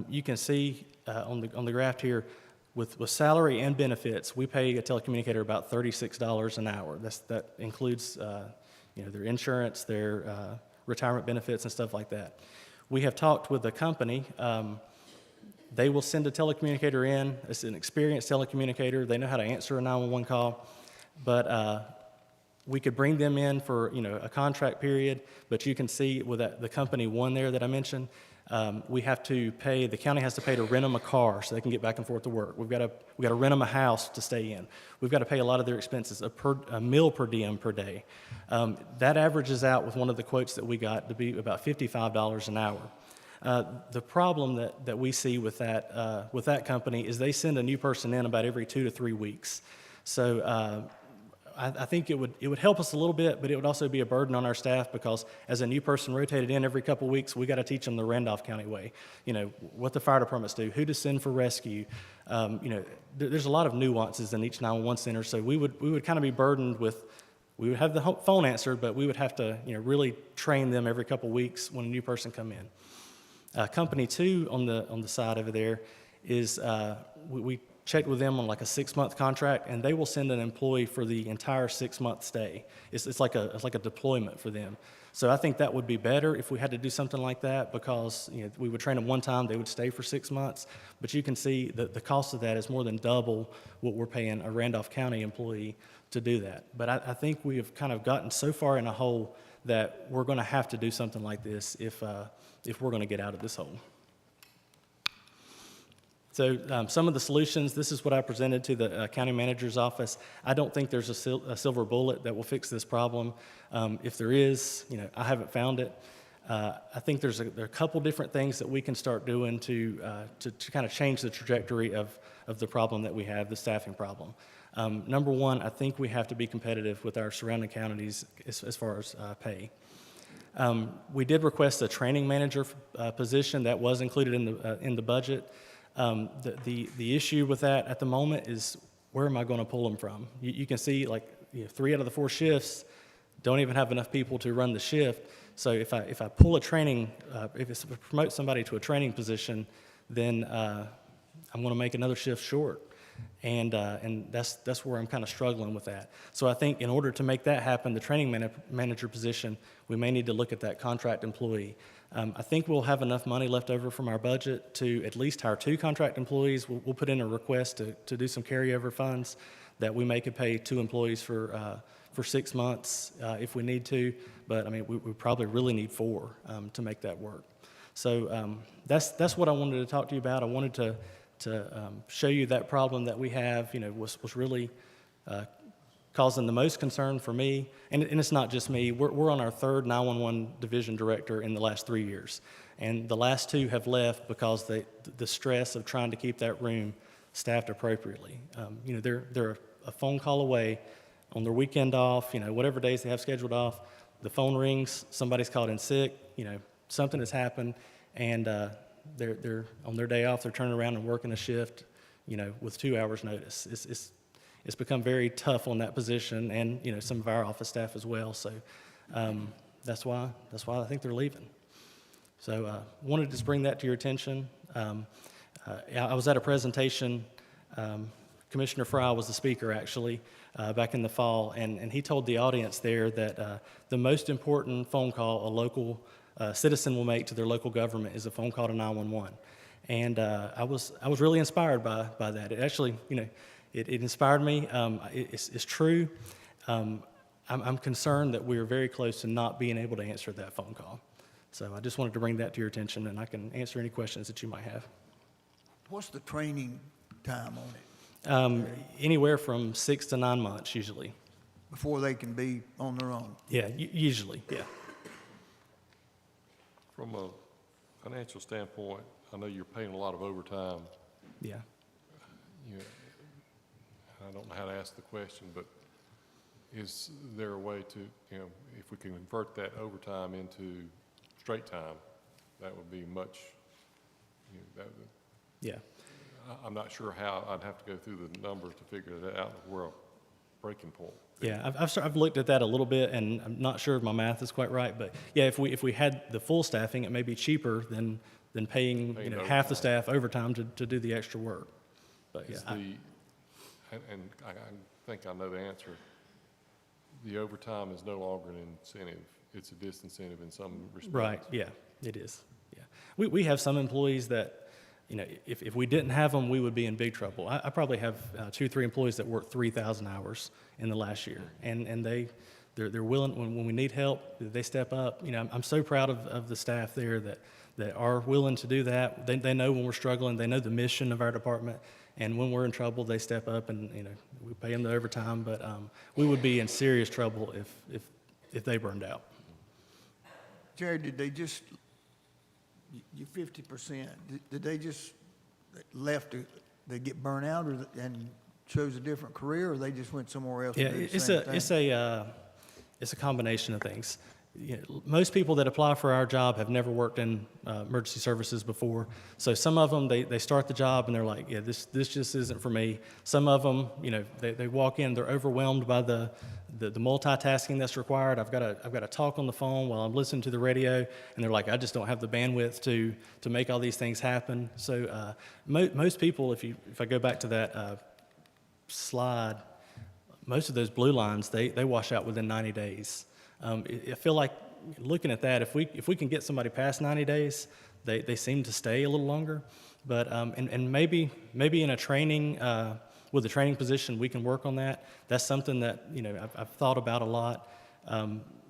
You can see on the graph here, with salary and benefits, we pay a telecommunicator about $36 an hour. That includes their insurance, their retirement benefits, and stuff like that. We have talked with a company. They will send a telecommunicator in. It's an experienced telecommunicator. They know how to answer a 911 call. But we could bring them in for a contract period. But you can see with the company one there that I mentioned, the county has to pay to rent them a car so they can get back and forth to work. We've got to rent them a house to stay in. We've got to pay a lot of their expenses, a meal per diem per day. That averages out with one of the quotes that we got to be about $55 an hour. The problem that we see with that company is they send a new person in about every 2 to 3 weeks. So I think it would help us a little bit, but it would also be a burden on our staff because as a new person rotated in every couple of weeks, we got to teach them the Randolph County way. What the fire departments do, who to send for rescue. There's a lot of nuances in each 911 center, so we would kind of be burdened with. We would have the phone answered, but we would have to really train them every couple of weeks when a new person come in. Company 2 on the side over there is we checked with them on like a 6-month contract, and they will send an employee for the entire 6-month stay. It's like a deployment for them. So I think that would be better if we had to do something like that, because we would train them one time, they would stay for 6 months. But you can see that the cost of that is more than double what we're paying a Randolph County employee to do that. But I think we have kind of gotten so far in a hole that we're going to have to do something like this if we're going to get out of this hole. So some of the solutions, this is what I presented to the county manager's office. I don't think there's a silver bullet that will fix this problem. If there is, I haven't found it. I think there are a couple different things that we can start doing to kind of change the trajectory of the problem that we have, the staffing problem. Number one, I think we have to be competitive with our surrounding counties as far as pay. We did request a training manager position that was included in the budget. The issue with that at the moment is, where am I going to pull them from? You can see 3 out of the 4 shifts don't even have enough people to run the shift. So if I pull a training, if it's promote somebody to a training position, then I'm going to make another shift short. And that's where I'm kind of struggling with that. So I think in order to make that happen, the training manager position, we may need to look at that contract employee. I think we'll have enough money left over from our budget to at least hire 2 contract employees. We'll put in a request to do some carryover funds that we may could pay 2 employees for 6 months if we need to. But I mean, we probably really need 4 to make that work. So that's what I wanted to talk to you about. I wanted to show you that problem that we have, was really causing the most concern for me. And it's not just me. We're on our 3rd 911 division director in the last 3 years. And the last 2 have left because the stress of trying to keep that room staffed appropriately. They're a phone call away on their weekend off, whatever days they have scheduled off. The phone rings, somebody's called in sick, something has happened, and they're on their day off, they're turning around and working a shift, with 2 hours notice. It's become very tough on that position, and some of our office staff as well. So that's why I think they're leaving. So wanted to just bring that to your attention. I was at a presentation. Commissioner Fry was the speaker actually back in the fall, and he told the audience there that the most important phone call a local citizen will make to their local government is a phone call to 911. And I was really inspired by that. It actually, it inspired me. It's true. I'm concerned that we're very close to not being able to answer that phone call. So I just wanted to bring that to your attention, and I can answer any questions that you might have. What's the training time on it? Anywhere from 6 to 9 months, usually. Before they can be on their own? Yeah, usually, yeah. From a financial standpoint, I know you're paying a lot of overtime. Yeah. I don't know how to ask the question, but is there a way to, if we can convert that overtime into straight time, that would be much, yeah. I'm not sure how. I'd have to go through the numbers to figure that out. We're a breaking point. Yeah, I've looked at that a little bit, and I'm not sure if my math is quite right, but yeah, if we had the full staffing, it may be cheaper than paying half the staff overtime to do the extra work. But yeah, I think I know the answer. The overtime is no longer an incentive; it's a disincentive in some respects. Right. Yeah, it is. Yeah, we have some employees that, if we didn't have them, we would be in big trouble. I probably have 2 or 3 employees that work 3,000 hours in the last year, and they're willing when we need help. They step up. I'm so proud of the staff there that are willing to do that. They know when we're struggling. They know the mission of our department, and when we're in trouble, they step up and we pay them the overtime. But we would be in serious trouble if they burned out. Jerry, did they just? You 50%. Did they just left? They get burnt out, and chose a different career, or they just went somewhere else? Yeah, to do the same thing? it's a combination of things. most people that apply for our job have never worked in emergency services before. So some of them, they start the job and they're like, yeah, this just isn't for me. Some of them, they walk in, they're overwhelmed by the multitasking that's required. I've got to talk on the phone while I'm listening to the radio, and they're like, I just don't have the bandwidth to make all these things happen. So most people, if I go back to that slide, most of those blue lines, they wash out within 90 days. I feel like looking at that, if we can get somebody past 90 days, they seem to stay a little longer. But and maybe in a training with a training position, we can work on that. That's something that I've thought about a lot.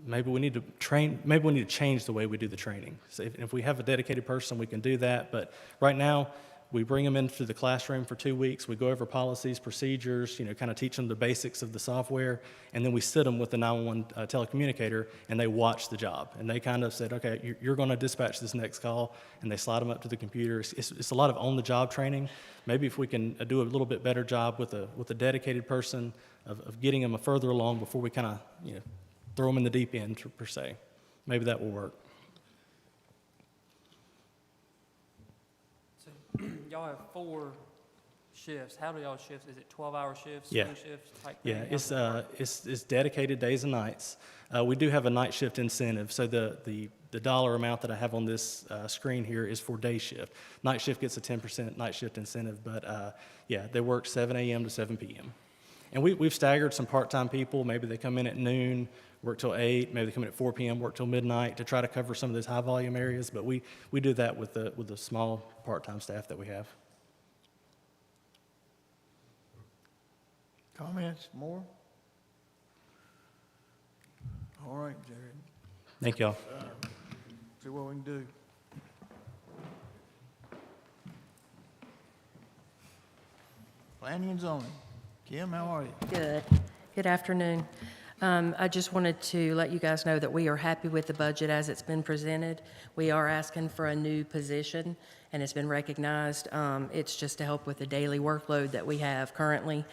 Maybe we need to train. Maybe we need to change the way we do the training. So if we have a dedicated person, we can do that. But right now, we bring them into the classroom for 2 weeks. We go over policies, procedures, kind of teach them the basics of the software, and then we sit them with the 911 telecommunicator, and they watch the job. And they kind of said, okay, you're going to dispatch this next call, and they slide them up to the computer. It's a lot of on-the-job training. Maybe if we can do a little bit better job with a dedicated person of getting them further along before we kind of throw them in the deep end per se. Maybe that will work. Y'all have 4 shifts. How do y'all shifts? Is it 12-hour shifts, Yeah. swing shifts type Yeah, thing? it's dedicated days and nights. We do have a night shift incentive, so the dollar amount that I have on this screen here is for day shift. Night shift gets a 10% night shift incentive, but yeah, they work 7 a.m. to 7 p.m. And we've staggered some part-time people. Maybe they come in at noon, work till 8. Maybe they come in at 4 p.m., work till midnight to try to cover some of those high-volume areas. But we do that with the small part-time staff that we have. Comments, more? All right, Jared. Thank y'all. See what we can do. Planning and zoning. Kim, how are you? Good. Good afternoon. I just wanted to let you guys know that we are happy with the budget as it's been presented. We are asking for a new position, and it's been recognized. It's just to help with the daily workload that we have currently.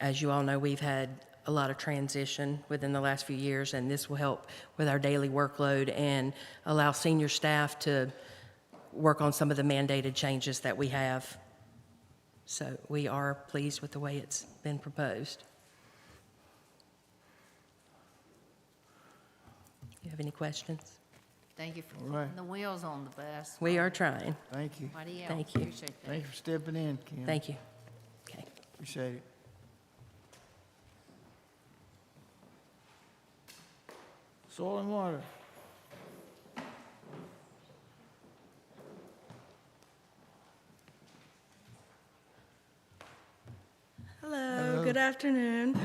As you all know, we've had a lot of transition within the last few years, and this will help with our daily workload and allow senior staff to work on some of the mandated changes that we have. So we are pleased with the way it's been proposed. You have any questions? Thank you for All right. putting the wheels on the bus. We are trying. Thank you. Mighty else. Thank you. Appreciate that. Thank you for stepping in, Kim. Thank you. Okay. Appreciate it. Soil and water. Hello, good afternoon.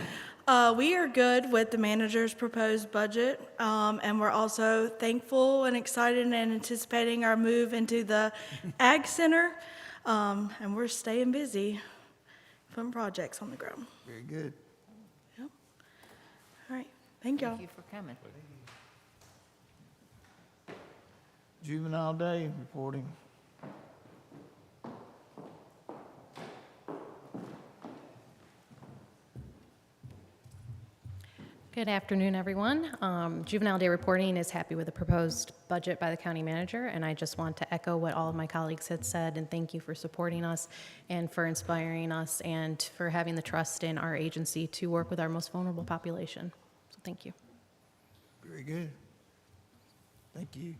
We are good with the manager's proposed budget, and we're also thankful and excited and anticipating our move into the Ag Center, and we're staying busy, putting projects on the ground. Very good. Yep. All right, thank y'all. Thank you for coming. Juvenile Day reporting. Good afternoon, everyone. Juvenile Day reporting is happy with the proposed budget by the county manager, and I just want to echo what all of my colleagues had said, and thank you for supporting us and for inspiring us and for having the trust in our agency to work with our most vulnerable population. So thank you. Very good. Thank you.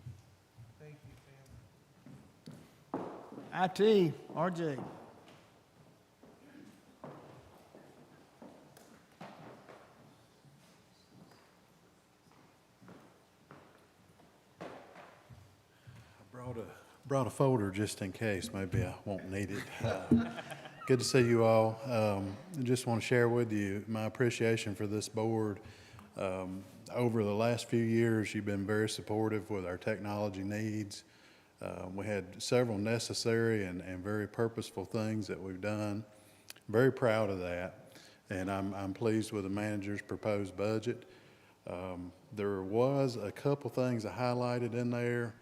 Thank you, Pam. IT, RJ. Brought a folder just in case. Maybe I won't need it. Good to see you all. I just want to share with you my appreciation for this board. Over the last few years, you've been very supportive with our technology needs. We had several necessary and very purposeful things that we've done. Very proud of that, and I'm pleased with the manager's proposed budget. There was a couple things I highlighted in there.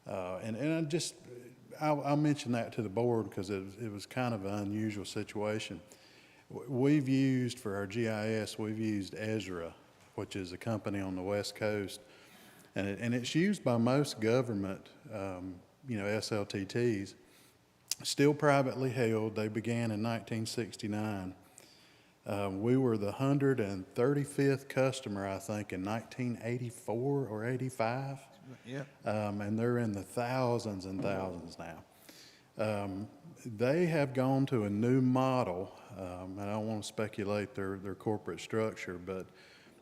And I'll mention that to the board because it was kind of an unusual situation. We've used, for our GIS, we've used Ezra, which is a company on the West Coast. And it's used by most government, SLTTs. Still privately held. They began in 1969. We were the 135th customer, I think, in 1984 or 85. Yeah. And they're in the thousands and thousands now. They have gone to a new model, and I don't want to speculate their corporate structure, but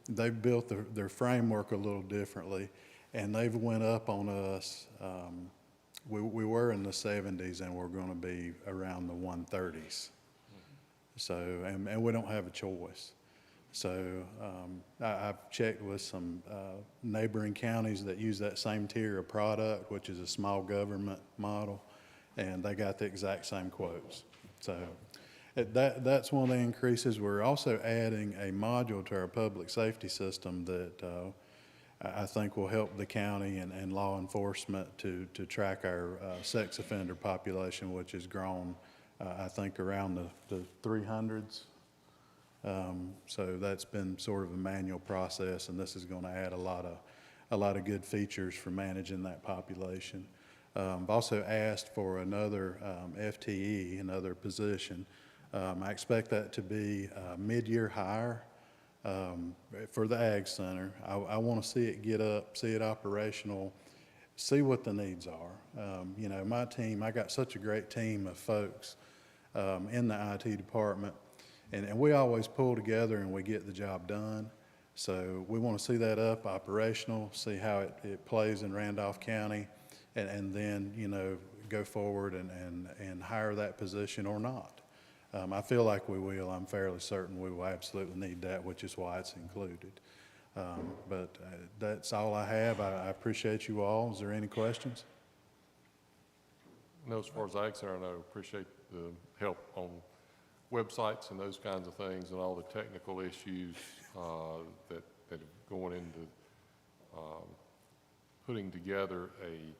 they've built their framework a little differently, and they've went up on us. We were in the 70s, and we're going to be around the 130s. So, and we don't have a choice. So I've checked with some neighboring counties that use that same tier of product, which is a small government model, and they got the exact same quotes. So that's one of the increases. We're also adding a module to our public safety system that I think will help the county and law enforcement to track our sex offender population, which has grown, I think, around the 300s. So that's been sort of a manual process, and this is going to add a lot of good features for managing that population. I've also asked for another FTE, another position. I expect that to be a mid-year hire for the Ag Center. I want to see it get up, see it operational, see what the needs are. My team, I got such a great team of folks in the IT department, and we always pull together and we get the job done. So we want to see that up, operational, see how it plays in Randolph County, and then, go forward and hire that position or not. I feel like we will. I'm fairly certain we will absolutely need that, which is why it's included. But that's all I have. I appreciate you all. Is there any questions? No, as far as Ag Center, I know, appreciate the help on websites and those kinds of things and all the technical issues that are going into putting together a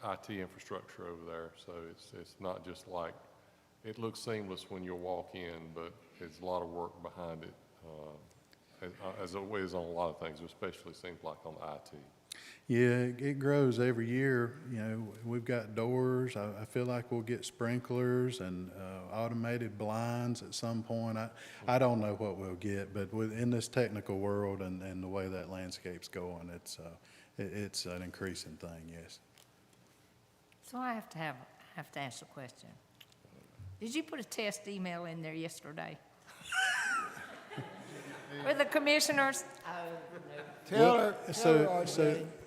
IT infrastructure over there. So it's not just like, it looks seamless when you walk in, but there's a lot of work behind it, as always on a lot of things, especially seems like on IT. Yeah, it grows every year. We've got doors. I feel like we'll get sprinklers and automated blinds at some point. I don't know what we'll get, but in this technical world and the way that landscape's going, it's an increasing thing, yes. So I have to ask a question. Did you put a test email in there yesterday? With the commissioners? Tell her,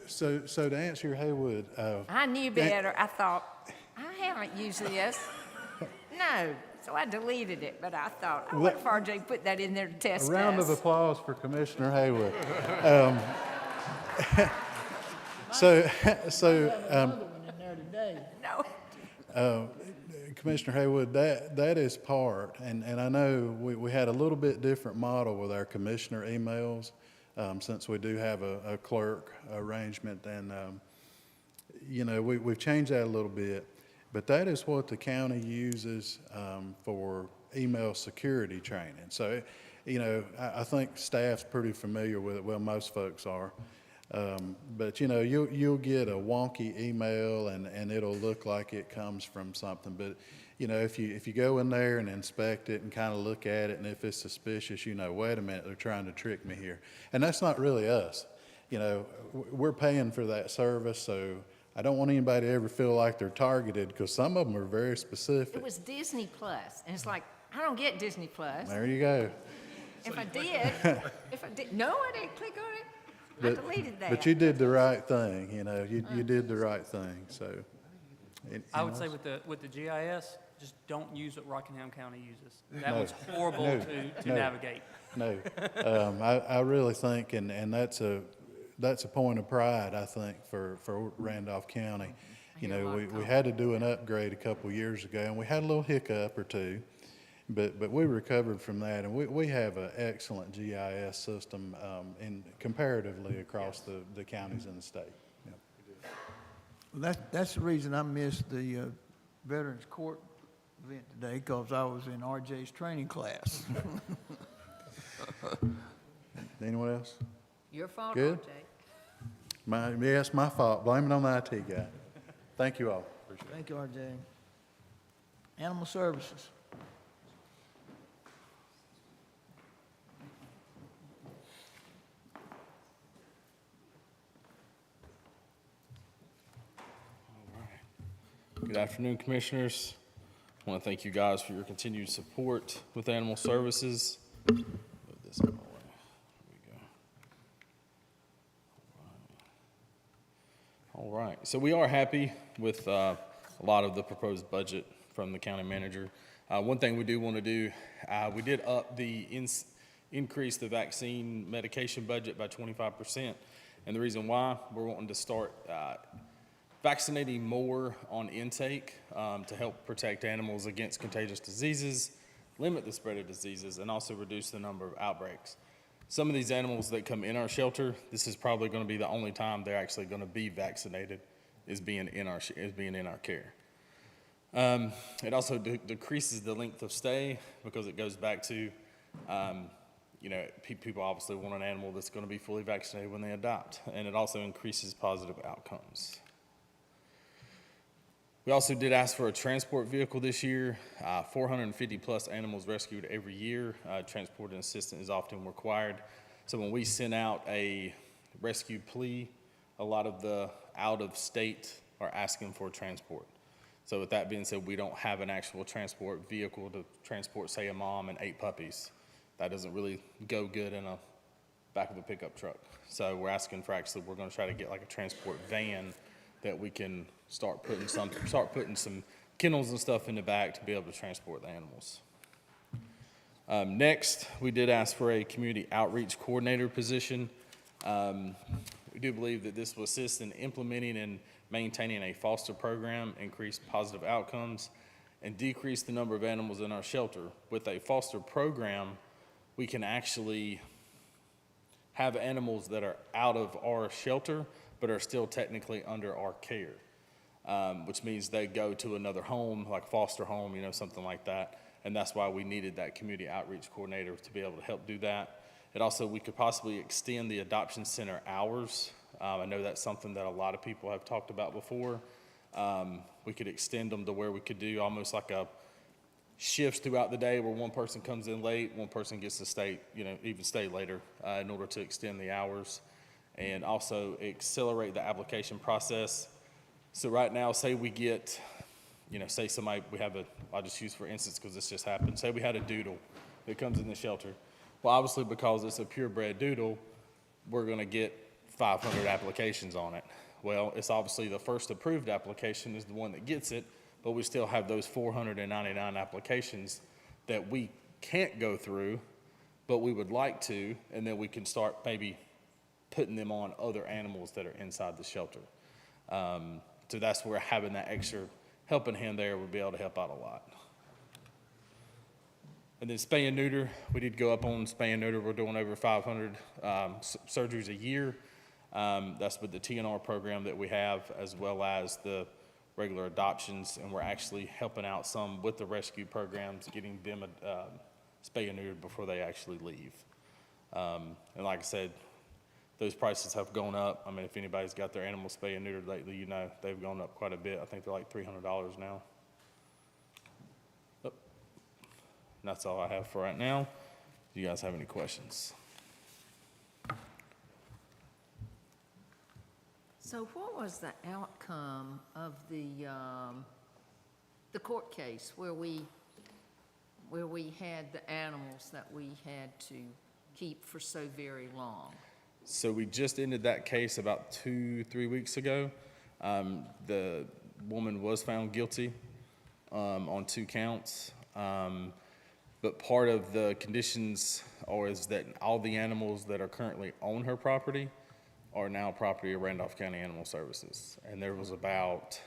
So to answer your Haywood, I knew better. I thought, I haven't used this. No. So I deleted it, but I thought, I wonder if RJ put that in there to test us. a round of applause for Commissioner Haywood. No. Commissioner Haywood, that is part, and I know we had a little bit different model with our commissioner emails, since we do have a clerk arrangement, and we've changed that a little bit, but that is what the county uses for email security training. So, I think staff's pretty familiar with it. Well, most folks are. But you'll get a wonky email and it'll look like it comes from something. But if you go in there and inspect it and kind of look at it, and if it's suspicious, wait a minute, they're trying to trick me here. And that's not really us. We're paying for that service, so I don't want anybody to ever feel like they're targeted, because some of them are very specific. It was Disney Plus, and it's like, I don't get Disney Plus. There you go. If I did, no, I didn't click on it. I deleted that. But you did the right thing, you did the right thing, so. I would say with the GIS, just don't use what Rockingham County uses. That No. one's horrible to navigate. No, I really think, and that's a point of pride, I think, for Randolph County. We had to do an upgrade a couple years ago, and we had a little hiccup or two, but we recovered from that, and we have an excellent GIS system comparatively across the counties in the state. Yeah. Well, that's the reason I missed the Veterans Court event today, because I was in RJ's training class. Anyone else? Your fault, Good? RJ. Yes, my fault. Blame it on the IT guy. Thank you all. Thank you, RJ. Animal Services. Good afternoon, Commissioners. I want to thank you guys for your continued support with Animal Services. Move this out of my way. There we go. All right. So we are happy with a lot of the proposed budget from the county manager. One thing we do want to do, we did up increase the vaccine medication budget by 25%. And the reason why, we're wanting to start vaccinating more on intake to help protect animals against contagious diseases, limit the spread of diseases, and also reduce the number of outbreaks. Some of these animals that come in our shelter, this is probably going to be the only time they're actually going to be vaccinated is being in our care. It also decreases the length of stay because it goes back to, people obviously want an animal that's going to be fully vaccinated when they adopt, and it also increases positive outcomes. We also did ask for a transport vehicle this year. 450 plus animals rescued every year. Transport and assistance is often required. So when we send out a rescue plea, a lot of the out-of-state are asking for transport. So with that being said, we don't have an actual transport vehicle to transport, say, a mom and 8 puppies. That doesn't really go good in a back of a pickup truck. So we're asking for we're going to try to get like a transport van that we can start putting some kennels and stuff in the back to be able to transport the animals. Next, we did ask for a community outreach coordinator position. We do believe that this will assist in implementing and maintaining a foster program, increase positive outcomes, and decrease the number of animals in our shelter. With a foster program, we can actually have animals that are out of our shelter but are still technically under our care, which means they go to another home, like foster home, something like that. And that's why we needed that community outreach coordinator to be able to help do that. We could possibly extend the adoption center hours. I know that's something that a lot of people have talked about before. We could extend them to where we could do almost like a shifts throughout the day where one person comes in late, one person gets to stay, even stay later in order to extend the hours. And also accelerate the application process. So right now, say we get, say somebody, I'll just use for instance, because this just happened. Say we had a doodle that comes in the shelter. Well, obviously because it's a purebred doodle, we're gonna get 500 applications on it. Well, it's obviously the first approved application is the one that gets it, but we still have those 499 applications that we can't go through, but we would like to, and then we can start maybe putting them on other animals that are inside the shelter. So that's where having that extra helping hand there would be able to help out a lot. And then spay and neuter, we did go up on spay and neuter. We're doing over 500 surgeries a year. That's with the TNR program that we have, as well as the regular adoptions, and we're actually helping out some with the rescue programs, getting them spay and neutered before they actually leave. And like I said, those prices have gone up. I mean, if anybody's got their animals spay and neutered lately, they've gone up quite a bit. I think they're like $300 now. And that's all I have for right now. Do you guys have any questions? So what was the outcome of the court case where we had the animals that we had to keep for so very long? So we just ended that case about 2-3 weeks ago. The woman was found guilty on 2 counts. But part of the conditions is that all the animals that are currently on her property are now property of Randolph County Animal Services. And there was about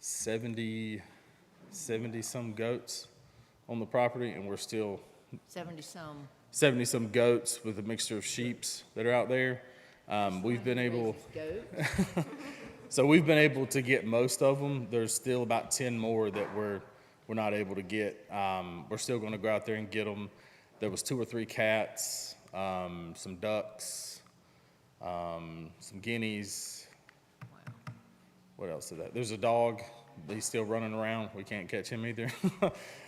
70 some goats on the property, and we're still 70 some goats with a mixture of sheeps that are out there. We've been able so we've been able to get most of them. There's still about 10 more that we're not able to get. We're still going to go out there and get them. There was 2 or 3 cats, some ducks, some guineas. What else is that? There's a dog. He's still running around. We can't catch him either.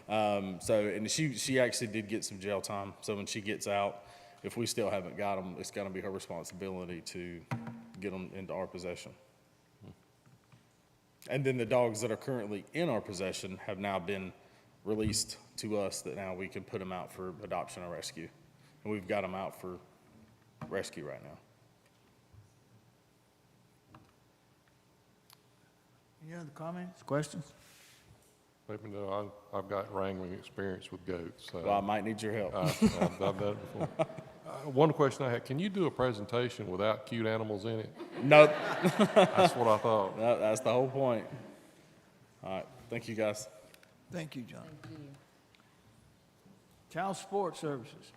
And she actually did get some jail time. So when she gets out, if we still haven't got them, it's going to be her responsibility to get them into our possession. And then the dogs that are currently in our possession have now been released to us, that now we can put them out for adoption or rescue. And we've got them out for rescue right now. Any other comments, questions? Let me know, I've got wrangling experience with goats, so. Well, I might need your help. I've done that before. One question I had, can you do a presentation without cute animals in it? Nope. That's what I thought. No, that's the whole point. All right, thank you, guys. Thank you, John. Thank you. Child Support Services.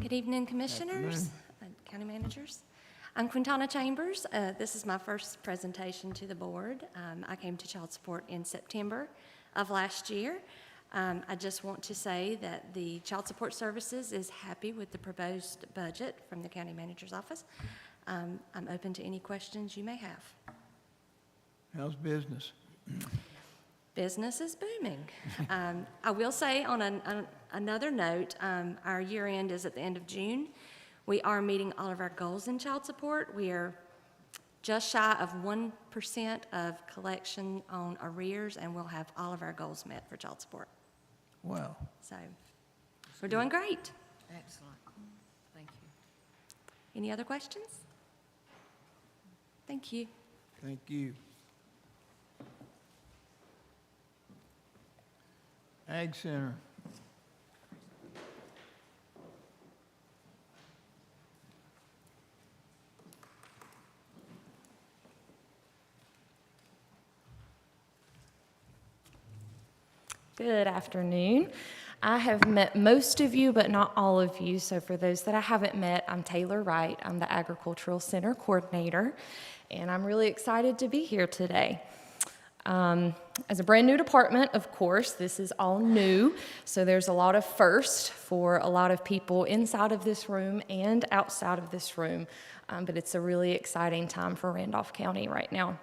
Good evening, Commissioners and County Managers. I'm Quintana Chambers. This is my first presentation to the board. I came to Child Support in September of last year. I just want to say that the Child Support Services is happy with the proposed budget from the County Manager's Office. I'm open to any questions you may have. How's business? Business is booming. I will say on another note, our year end is at the end of June. We are meeting all of our goals in child support. We are just shy of 1% of collection on arrears, and we'll have all of our goals met for child support. Wow. So we're doing great. Excellent. Thank you. Any other questions? Thank you. Thank you. Ag Center. Good afternoon. I have met most of you, but not all of you. So for those that I haven't met, I'm Taylor Wright. I'm the Agricultural Center Coordinator, and I'm really excited to be here today. As a brand new department, of course, this is all new, so there's a lot of firsts for a lot of people inside of this room and outside of this room, but it's a really exciting time for Randolph County right now.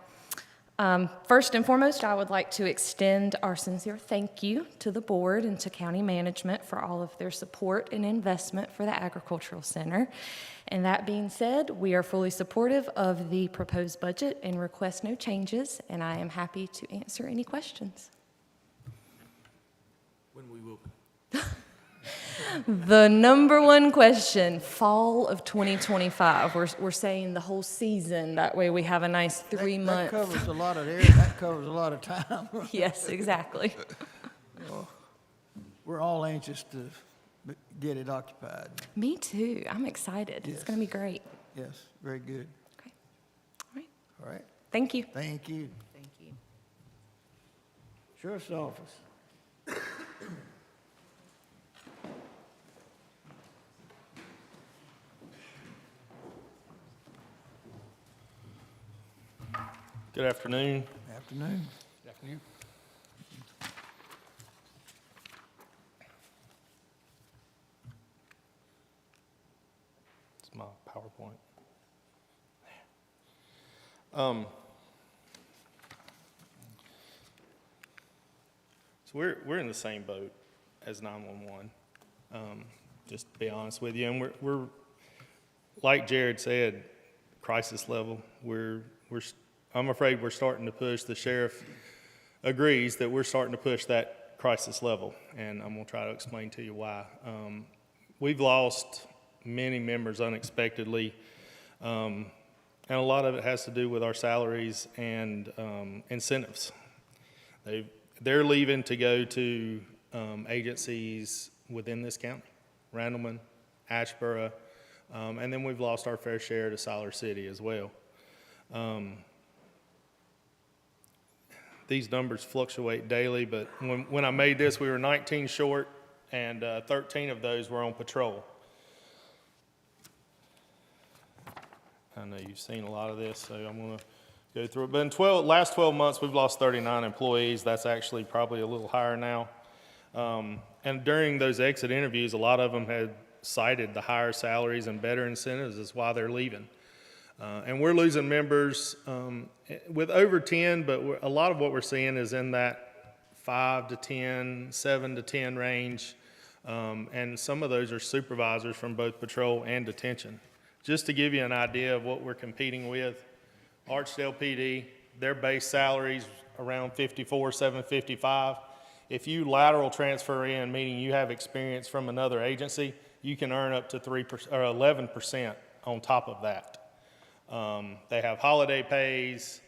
First and foremost, I would like to extend our sincere thank you to the board and to county management for all of their support and investment for the Agricultural Center. And that being said, we are fully supportive of the proposed budget and request no changes, and I am happy to answer any questions. When we will. The number one question, fall of 2025. We're saying the whole season. That way we have a nice 3 month. That covers a lot of area. That covers a lot of time. Yes, exactly. Well, we're all anxious to get it occupied. Me too. I'm excited. Yes. It's going to be great. Yes, very good. Okay. All right. All right. Thank you. Thank you. Thank you. Sheriff's Office. Good afternoon. Afternoon. Good afternoon. It's my PowerPoint. So we're in the same boat as 911. Just to be honest with you, and we're like Jared said, crisis level. I'm afraid we're starting to push. The sheriff agrees that we're starting to push that crisis level, and I'm going to try to explain to you why. We've lost many members unexpectedly, and a lot of it has to do with our salaries and incentives. They're leaving to go to agencies within this county, Randleman, Ashboro, and then we've lost our fair share to Siler City as well. These numbers fluctuate daily, but when I made this, we were 19 short, and 13 of those were on patrol. I know you've seen a lot of this, so I'm going to go through it. But in last 12 months, we've lost 39 employees. That's actually probably a little higher now. And during those exit interviews, a lot of them had cited the higher salaries and better incentives as why they're leaving. And we're losing members with over 10, but a lot of what we're seeing is in that 5 to 10, 7 to 10 range. And some of those are supervisors from both patrol and detention. Just to give you an idea of what we're competing with, Archdale PD, their base salaries around $54,755. If you lateral transfer in, meaning you have experience from another agency, you can earn up to 3% or 11% on top of that. They have holiday pays.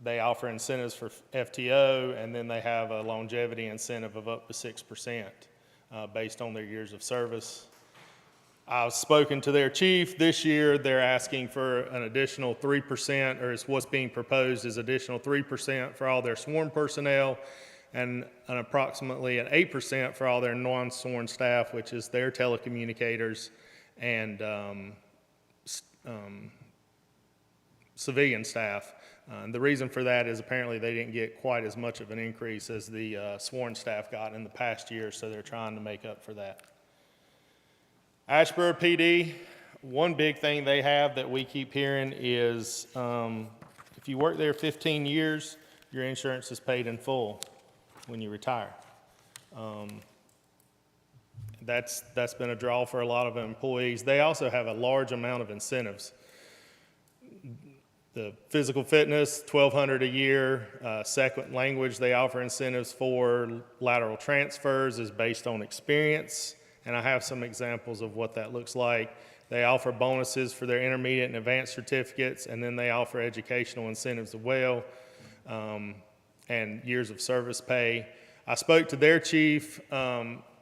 They offer incentives for FTO, and then they have a longevity incentive of up to 6% based on their years of service. I've spoken to their chief. This year, they're asking for an additional 3%, or what's being proposed is additional 3% for all their sworn personnel, and approximately an 8% for all their non-sworn staff, which is their telecommunicators and civilian staff. The reason for that is apparently they didn't get quite as much of an increase as the sworn staff got in the past year, so they're trying to make up for that. Asheboro PD, one big thing they have that we keep hearing is if you work there 15 years, your insurance is paid in full when you retire. That's been a draw for a lot of employees. They also have a large amount of incentives. The physical fitness, $1,200 a year. Second language they offer incentives for. Lateral transfers is based on experience, and I have some examples of what that looks like. They offer bonuses for their intermediate and advanced certificates, and then they offer educational incentives as well, and years of service pay. I spoke to their chief.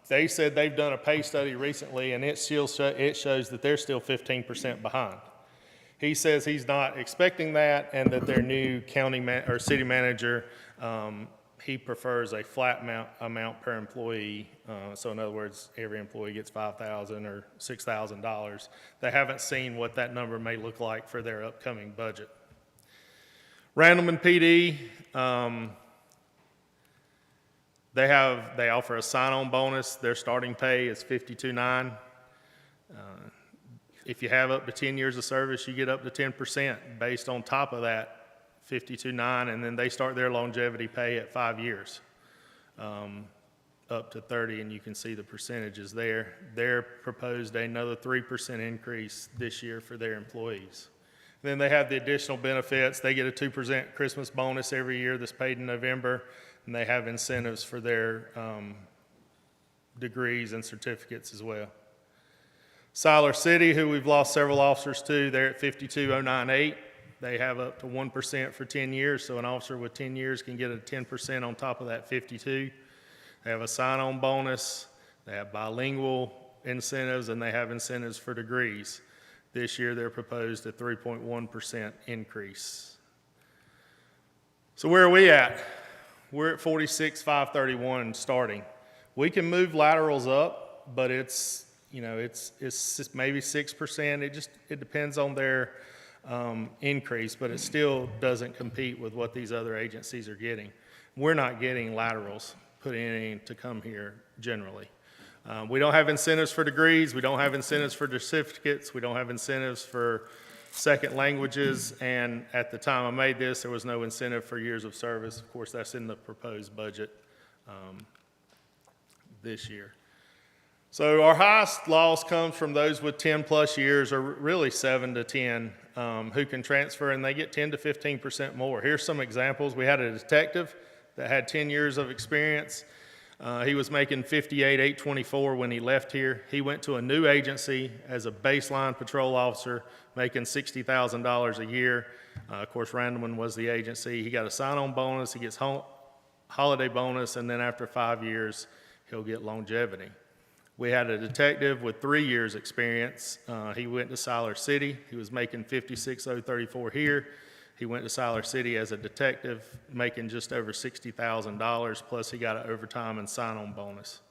They said they've done a pay study recently, and it shows that they're still 15% behind. He says he's not expecting that, and that their new county or city manager, he prefers a flat amount per employee. So in other words, every employee gets $5,000 or $6,000. They haven't seen what that number may look like for their upcoming budget. Randolph PD, they offer a sign-on bonus. Their starting pay is $52,900. If you have up to 10 years of service, you get up to 10% based on top of that $52,900, and then they start their longevity pay at 5 years, up to 30, and you can see the percentages there. They're proposed another 3% increase this year for their employees. Then they have the additional benefits. They get a 2% Christmas bonus every year that's paid in November, and they have incentives for their degrees and certificates as well. Siler City, who we've lost several officers to, they're at $52,098. They have up to 1% for 10 years, so an officer with 10 years can get a 10% on top of that 52. They have a sign-on bonus. They have bilingual incentives, and they have incentives for degrees. This year, they're proposed a 3.1% increase. So where are we at? We're at 46,531 starting. We can move laterals up, but it's maybe 6%. It depends on their increase, but it still doesn't compete with what these other agencies are getting. We're not getting laterals put in to come here generally. We don't have incentives for degrees. We don't have incentives for certificates. We don't have incentives for second languages. And at the time I made this, there was no incentive for years of service. Of course, that's in the proposed budget this year. So our highest loss comes from those with 10 plus years, or really 7 to 10, who can transfer, and they get 10 to 15% more. Here's some examples. We had a detective that had 10 years of experience. He was making $58,824 when he left here. He went to a new agency as a baseline patrol officer, making $60,000 a year. Of course, Randleman was the agency. He got a sign-on bonus. He gets holiday bonus, and then after 5 years, he'll get longevity. We had a detective with 3 years experience. He went to Siler City. He was making $56,034 here. He went to Siler City as a detective, making just over $60,000, plus he got an overtime and sign-on bonus.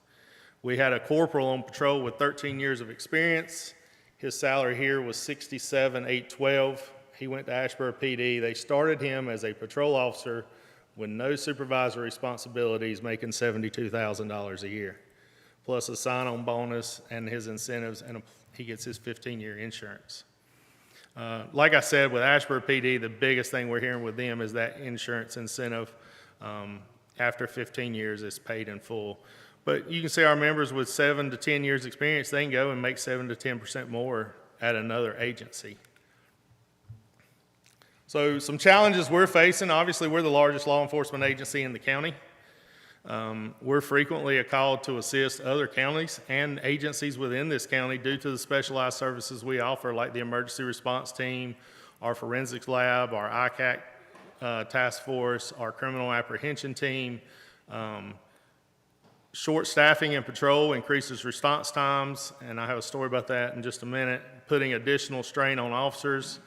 We had a corporal on patrol with 13 years of experience. His salary here was $67,812. He went to Asheboro PD. They started him as a patrol officer with no supervisory responsibilities, making $72,000 a year, plus a sign-on bonus and his incentives, and he gets his 15-year insurance. Like I said, with Asheboro PD, the biggest thing we're hearing with them is that insurance incentive. After 15 years, it's paid in full. But you can see our members with 7 to 10 years experience, they can go and make 7 to 10% more at another agency. So some challenges we're facing, obviously we're the largest law enforcement agency in the county. We're frequently called to assist other counties and agencies within this county due to the specialized services we offer, like the emergency response team, our forensics lab, our ICAC task force, our criminal apprehension team. Short staffing and patrol increases response times, and I have a story about that in just a minute. Putting additional strain on officers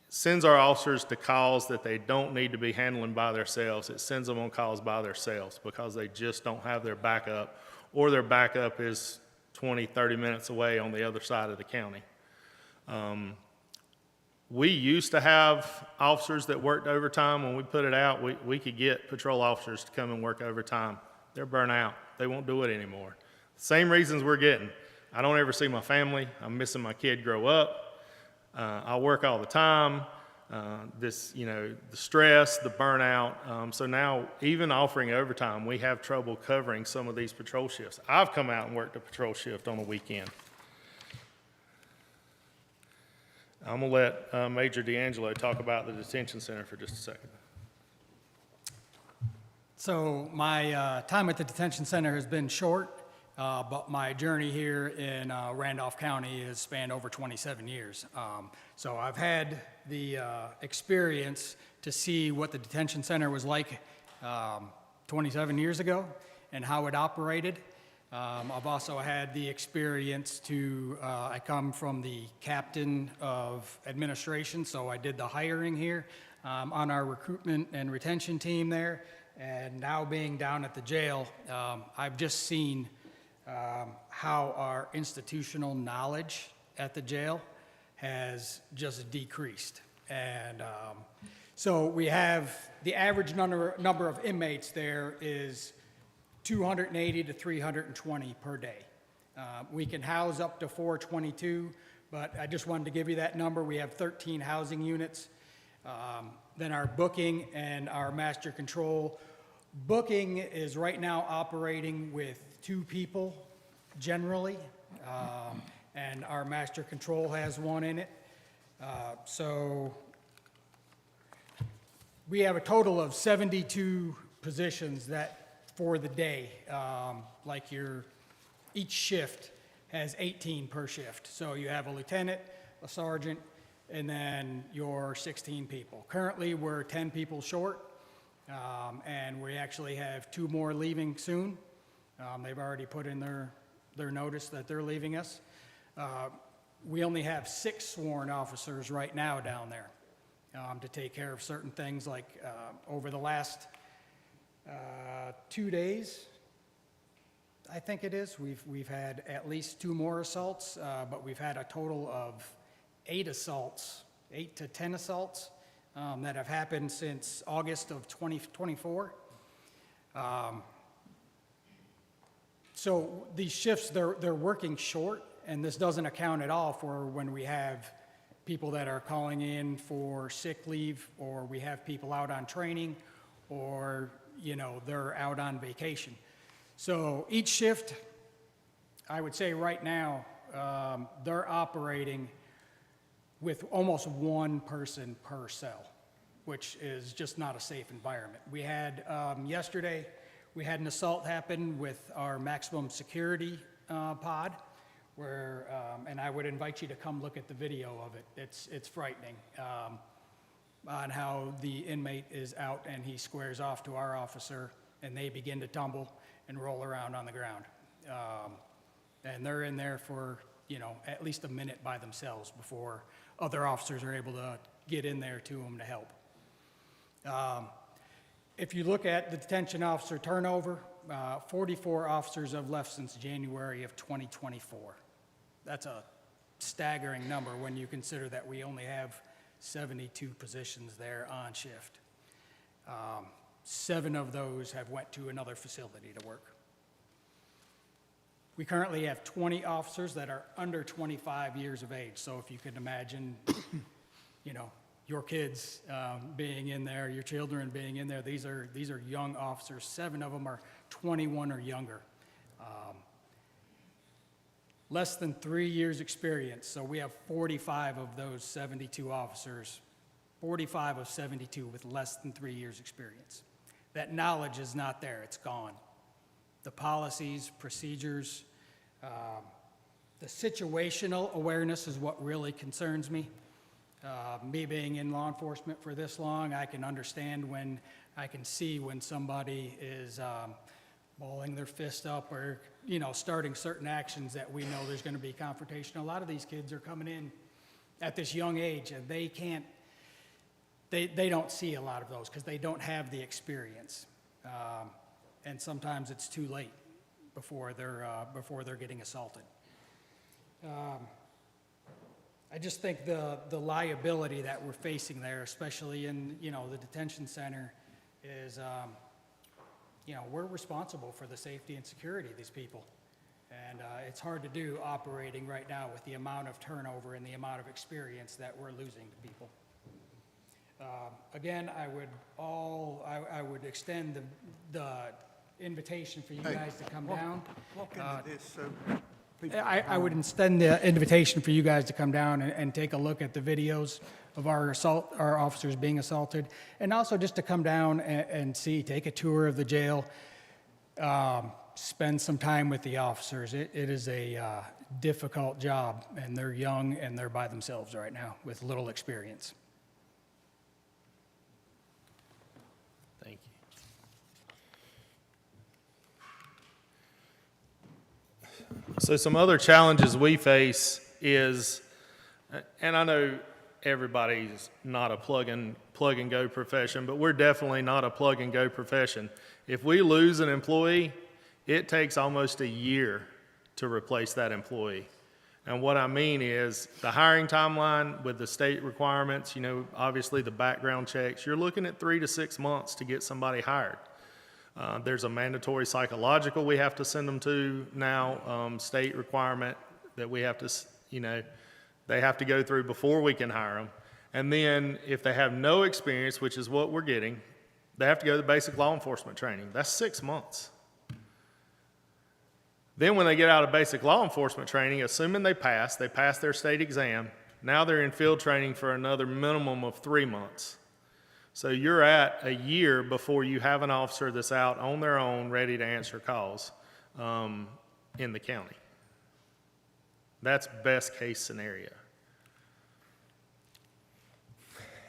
sends our officers to calls that they don't need to be handling by themselves. It sends them on calls by themselves because they just don't have their backup, or their backup is 20, 30 minutes away on the other side of the county. We used to have officers that worked overtime. When we put it out, we could get patrol officers to come and work overtime. They're burnt out. They won't do it anymore. Same reasons we're getting. I don't ever see my family. I'm missing my kid grow up. I work all the time. The stress, the burnout. So now, even offering overtime, we have trouble covering some of these patrol shifts. I've come out and worked a patrol shift on a weekend. I'm going to let Major D'Angelo talk about the detention center for just a second. So my time at the detention center has been short, but my journey here in Randolph County has spanned over 27 years. So I've had the experience to see what the detention center was like 27 years ago and how it operated. I've also had the experience I come from the captain of administration, so I did the hiring here on our recruitment and retention team there. And now being down at the jail, I've just seen how our institutional knowledge at the jail has just decreased. And so we have the average number of inmates there is 280 to 320 per day. We can house up to 422, but I just wanted to give you that number. We have 13 housing units. Then our booking and our master control. Booking is right now operating with 2 people generally, and our master control has 1 in it. So we have a total of 72 positions that for the day, each shift has 18 per shift. So you have a lieutenant, a sergeant, and then your 16 people. Currently, we're 10 people short, and we actually have 2 more leaving soon. They've already put in their notice that they're leaving us. We only have 6 sworn officers right now down there to take care of certain things, like over the last 2 days, I think it is, we've had at least 2 more assaults, but we've had a total of 8 assaults, 8 to 10 assaults that have happened since August of 2024. So these shifts, they're working short, and this doesn't account at all for when we have people that are calling in for sick leave, or we have people out on training, or they're out on vacation. So each shift, I would say right now, they're operating with almost 1 person per cell, which is just not a safe environment. We had, yesterday, we had an assault happen with our maximum security pod, where, and I would invite you to come look at the video of it. It's frightening on how the inmate is out and he squares off to our officer, and they begin to tumble and roll around on the ground. And they're in there for, at least a minute by themselves before other officers are able to get in there to them to help. If you look at the detention officer turnover, 44 officers have left since January of 2024. That's a staggering number when you consider that we only have 72 positions there on shift. 7 of those have went to another facility to work. We currently have 20 officers that are under 25 years of age. So if you can imagine, you know, your kids being in there, your children being in there, these are young officers. 7 of them are 21 or younger. Less than 3 years experience. So we have 45 of those 72 officers, 45 of 72 with less than 3 years experience. That knowledge is not there, it's gone. The policies, procedures, the situational awareness is what really concerns me. Me being in law enforcement for this long, I can understand when, I can see when somebody is balling their fist up or, you know, starting certain actions that we know there's going to be confrontation. A lot of these kids are coming in at this young age and they can't, they don't see a lot of those because they don't have the experience. And sometimes it's too late before they're getting assaulted. I just think the liability that we're facing there, especially in, you know, the detention center, is, you know, we're responsible for the safety and security of these people. And it's hard to do operating right now with the amount of turnover and the amount of experience that we're losing to people. Again, I would extend the invitation for you guys to come down. Walk into this so people. I would extend the invitation for you guys to come down and take a look at the videos of our officers being assaulted, and also just to come down and see, take a tour of the jail, spend some time with the officers. It is a difficult job, and they're young and they're by themselves right now with little experience. Thank you. So some other challenges we face is, and I know everybody's not a plug and go profession, but we're definitely not a plug and go profession. If we lose an employee, it takes almost a year to replace that employee. And what I mean is the hiring timeline with the state requirements, you know, obviously the background checks, you're looking at 3 to 6 months to get somebody hired. There's a mandatory psychological we have to send them to now, state requirement that we have to, you know, they have to go through before we can hire them. And then if they have no experience, which is what we're getting, they have to go to the basic law enforcement training. That's 6 months. Then when they get out of basic law enforcement training, assuming they pass their state exam, now they're in field training for another minimum of 3 months. So you're at a year before you have an officer that's out on their own, ready to answer calls in the county. That's best case scenario.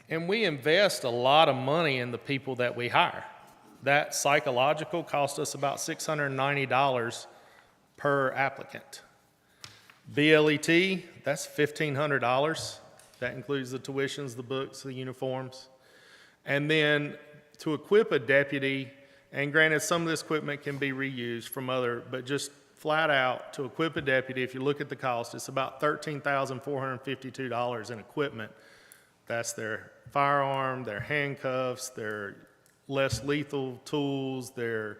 And we invest a lot of money in the people that we hire. That psychological cost us about $690 per applicant. BLET, that's $1,500. That includes the tuitions, the books, the uniforms. And then to equip a deputy, and granted some of this equipment can be reused from other, but just flat out to equip a deputy, if you look at the cost, it's about $13,452 in equipment. That's their firearm, their handcuffs, their less lethal tools, their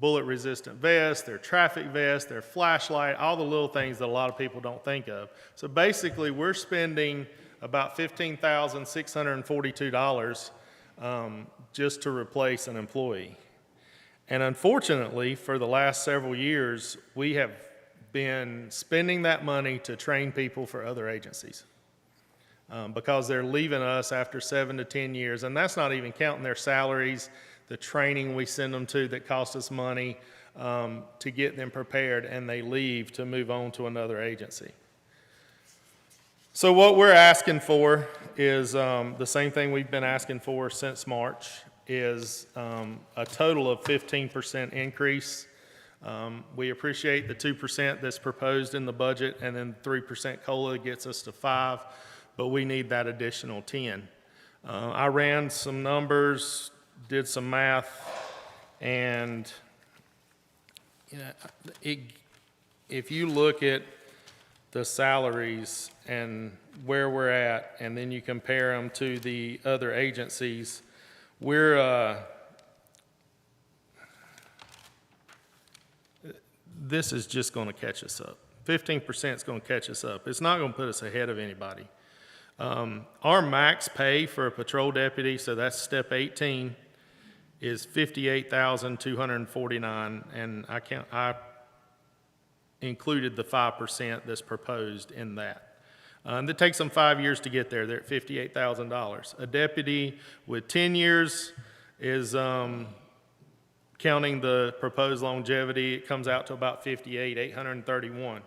bullet-resistant vest, their traffic vest, their flashlight, all the little things that a lot of people don't think of. So basically, we're spending about $15,642 just to replace an employee. And unfortunately, for the last several years, we have been spending that money to train people for other agencies because they're leaving us after 7 to 10 years. And that's not even counting their salaries, the training we send them to that costs us money to get them prepared, and they leave to move on to another agency. So what we're asking for is the same thing we've been asking for since March, is a total of 15% increase. We appreciate the 2% that's proposed in the budget, and then 3% COLA gets us to 5%, but we need that additional 10%. I ran some numbers, did some math, and you know, if you look at the salaries and where we're at, and then you compare them to the other agencies, this is just going to catch us up. 15% is going to catch us up. It's not going to put us ahead of anybody. Our max pay for a patrol deputy, so that's step 18, is $58,249, and I included the 5% that's proposed in that. And it takes them 5 years to get there. They're at $58,000. A deputy with 10 years is, counting the proposed longevity, it comes out to about $58,831.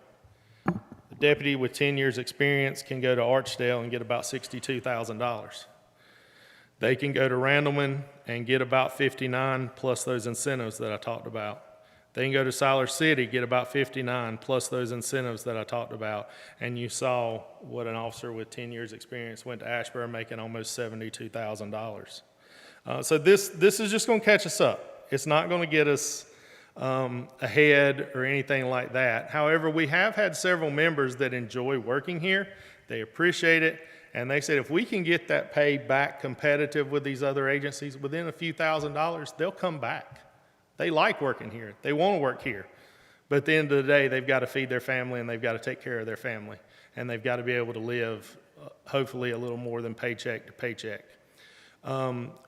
A deputy with 10 years experience can go to Archdale and get about $62,000. They can go to Randleman and get about 59 plus those incentives that I talked about. They can go to Siler City, get about 59 plus those incentives that I talked about. And you saw what an officer with 10 years experience went to Ashburn making almost $72,000. So this is just going to catch us up. It's not going to get us ahead or anything like that. However, we have had several members that enjoy working here. They appreciate it. And they said if we can get that pay back competitive with these other agencies within a few $1,000s, they'll come back. They like working here. They want to work here. But at the end of the day, they've got to feed their family and they've got to take care of their family. And they've got to be able to live, hopefully, a little more than paycheck to paycheck.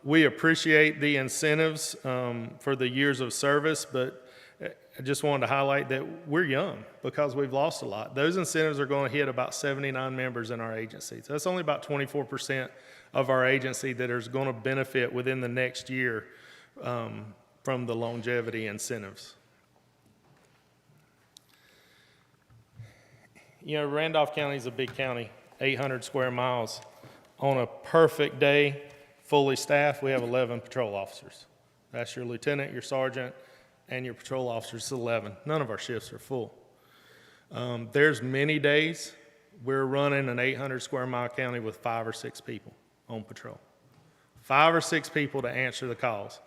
We appreciate the incentives for the years of service, but I just wanted to highlight that we're young because we've lost a lot. Those incentives are going to hit about 79 members in our agency. So that's only about 24% of our agency that is going to benefit within the next year from the longevity incentives. You know, Randolph County is a big county, 800 square miles. On a perfect day, fully staffed, we have 11 patrol officers. That's your lieutenant, your sergeant, and your patrol officers, 11. None of our shifts are full. There's many days we're running an 800 square mile county with 5 or 6 people on patrol. 5 or 6 people to answer the calls.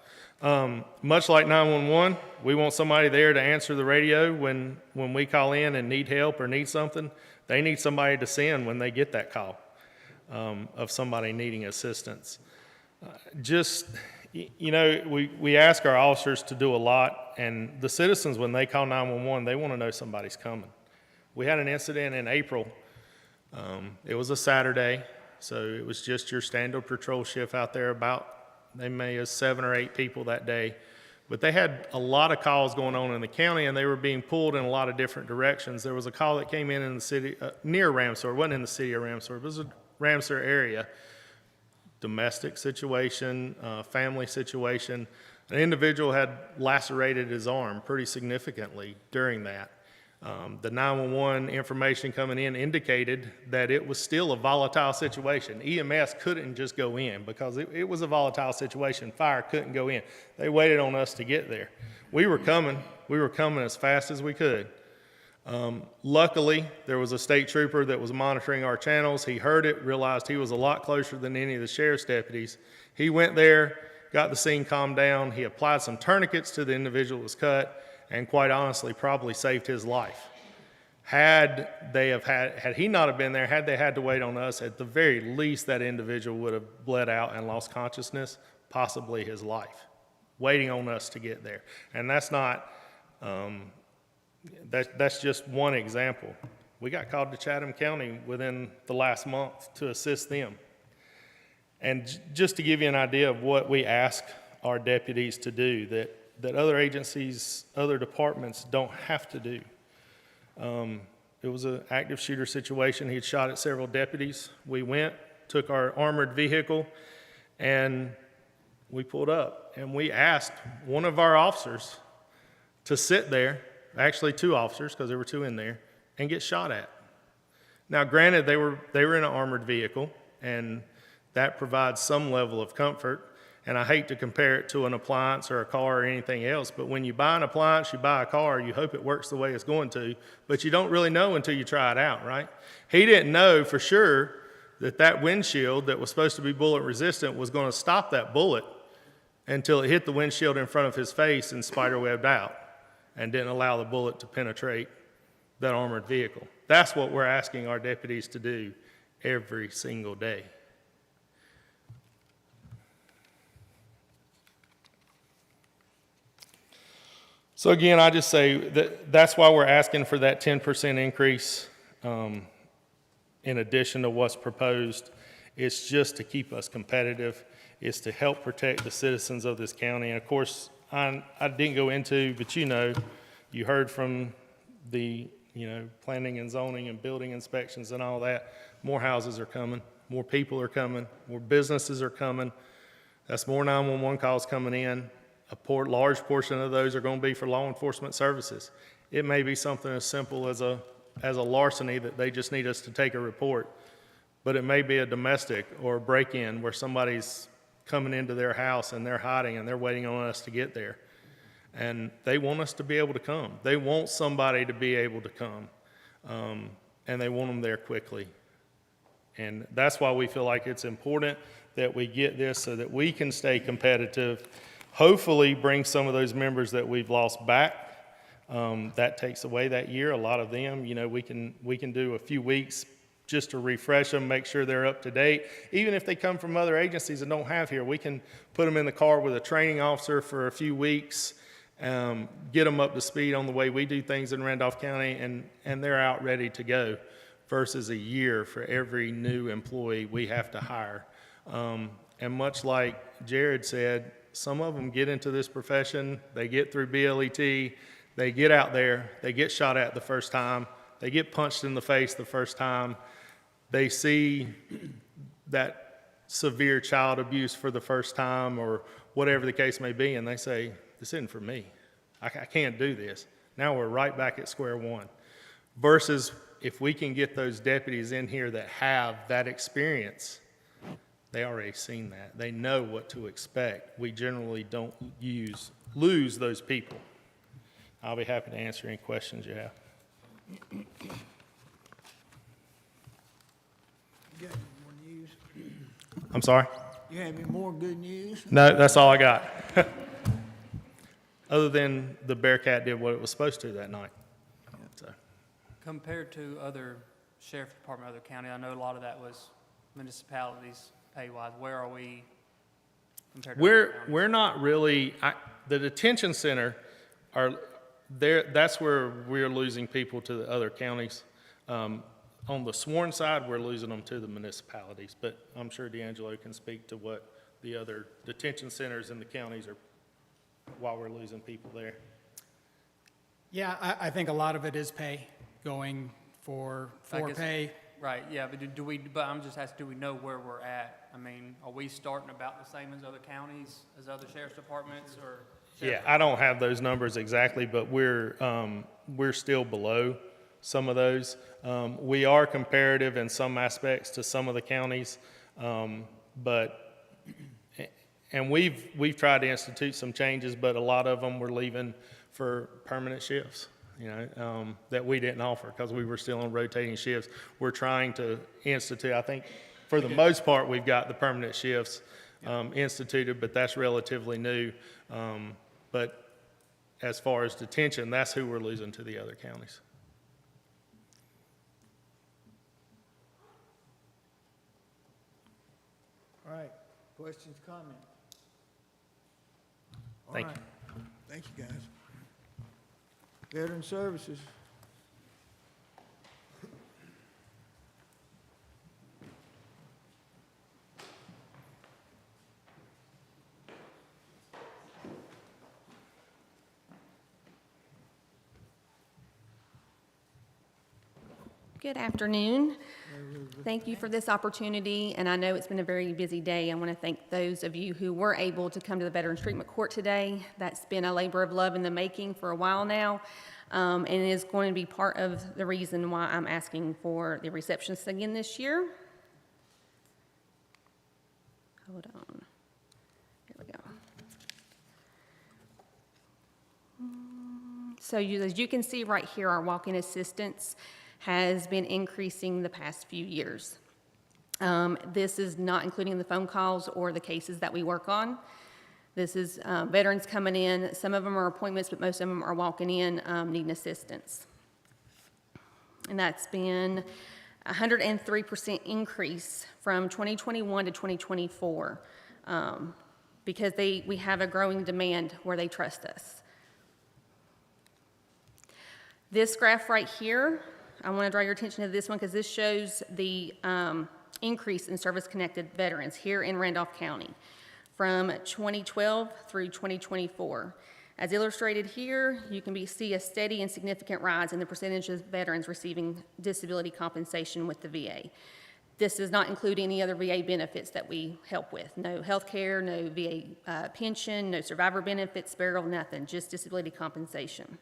Much like 911, we want somebody there to answer the radio when we call in and need help or need something. They need somebody to send when they get that call of somebody needing assistance. You know, we ask our officers to do a lot, and the citizens, when they call 911, they want to know somebody's coming. We had an incident in April. It was a Saturday, so it was just your standard patrol shift out there. They may have 7 or 8 people that day, but they had a lot of calls going on in the county, and they were being pulled in a lot of different directions. There was a call that came in the city, near Ramseur. It wasn't in the city of Ramseur, it was a Ramseur area. Domestic situation, family situation. An individual had lacerated his arm pretty significantly during that. The 911 information coming in indicated that it was still a volatile situation. EMS couldn't just go in because it was a volatile situation. Fire couldn't go in. They waited on us to get there. We were coming as fast as we could. Luckily, there was a state trooper that was monitoring our channels. He heard it, realized he was a lot closer than any of the sheriff's deputies. He went there, got the scene calmed down. He applied some tourniquets to the individual that was cut, and quite honestly, probably saved his life. Had he not have been there, had they had to wait on us, at the very least, that individual would have bled out and lost consciousness, possibly his life, waiting on us to get there. And that's not... That's just one example. We got called to Chatham County within the last month to assist them. And just to give you an idea of what we ask our deputies to do that other agencies, other departments don't have to do. It was an active shooter situation. He had shot at several deputies. We went, took our armored vehicle, and we pulled up. And we asked one of our officers to sit there, actually 2 officers, because there were 2 in there, and get shot at. Now, granted, they were in an armored vehicle, and that provides some level of comfort. And I hate to compare it to an appliance or a car or anything else, but when you buy an appliance, you buy a car, you hope it works the way it's going to, but you don't really know until you try it out, right? He didn't know for sure that windshield that was supposed to be bullet resistant was going to stop that bullet until it hit the windshield in front of his face and spiderwebbed out and didn't allow the bullet to penetrate that armored vehicle. That's what we're asking our deputies to do every single day. So again, I just say that's why we're asking for that 10% increase in addition to what's proposed. It's just to keep us competitive. It's to help protect the citizens of this county. And of course, I didn't go into, but you heard from the planning and zoning and building inspections and all that. More houses are coming, more people are coming, more businesses are coming. That's more 911 calls coming in. A large portion of those are going to be for law enforcement services. It may be something as simple as a larceny that they just need us to take a report, but it may be a domestic or a break-in where somebody's coming into their house and they're hiding and they're waiting on us to get there. And they want us to be able to come. They want somebody to be able to come, and they want them there quickly. And that's why we feel like it's important that we get this so that we can stay competitive, hopefully bring some of those members that we've lost back. That takes away that year. A lot of them, we can do a few weeks just to refresh them, make sure they're up to date. Even if they come from other agencies and don't have here, we can put them in the car with a training officer for a few weeks, get them up to speed on the way we do things in Randolph County, and they're out ready to go, versus a year for every new employee we have to hire. And much like Jared said, some of them get into this profession, they get through BLET, they get out there, they get shot at the first time, they get punched in the face the first time, they see that severe child abuse for the first time or whatever the case may be, and they say, this isn't for me. I can't do this. Now we're right back at square one. Versus if we can get those deputies in here that have that experience, they already seen that. They know what to expect. We generally don't lose those people. I'll be happy to answer any questions you have. You got any more news? I'm sorry? You have any more good news? No, that's all I got. Other than the Bearcat did what it was supposed to that night. So. Compared to other sheriff department, other county, I know a lot of that was municipalities pay-wise. Where are we compared to other counties? We're not really, the detention center are there. That's where we're losing people to the other counties. On the sworn side, we're losing them to the municipalities, but I'm sure D'Angelo can speak to what the other detention centers in the counties are, while we're losing people there. Yeah, I think a lot of it is pay, going for pay. Right, yeah, but I'm just asking, do we know where we're at? I mean, are we starting about the same as other counties, as other sheriff's departments, or? Yeah, I don't have those numbers exactly, but we're still below some of those. We are comparative in some aspects to some of the counties, and we've tried to institute some changes, but a lot of them were leaving for permanent shifts, that we didn't offer because we were still on rotating shifts. We're trying to institute, I think, for the most part, we've got the permanent shifts instituted, but that's relatively new. But as far as detention, that's who we're losing to the other counties. All right, questions, comments? Thank you. Thank you, guys. Veteran Services. Good afternoon. Thank you for this opportunity, and I know it's been a very busy day. I want to thank those of you who were able to come to the Veterans Treatment Court today. That's been a labor of love in the making for a while now, and it is going to be part of the reason why I'm asking for the receptionist again this year. Hold on. Here we go. So as you can see right here, our walk-in assistance has been increasing the past few years. This is not including the phone calls or the cases that we work on. This is veterans coming in. Some of them are appointments, but most of them are walking in needing assistance. And that's been a 103% increase from 2021 to 2024, because we have a growing demand where they trust us. This graph right here, I want to draw your attention to this one because this shows the increase in service-connected veterans here in Randolph County from 2012 through 2024. As illustrated here, you can see a steady and significant rise in the percentage of veterans receiving disability compensation with the VA. This does not include any other VA benefits that we help with. No health care, no VA pension, no survivor benefits, burial, nothing, just disability compensation.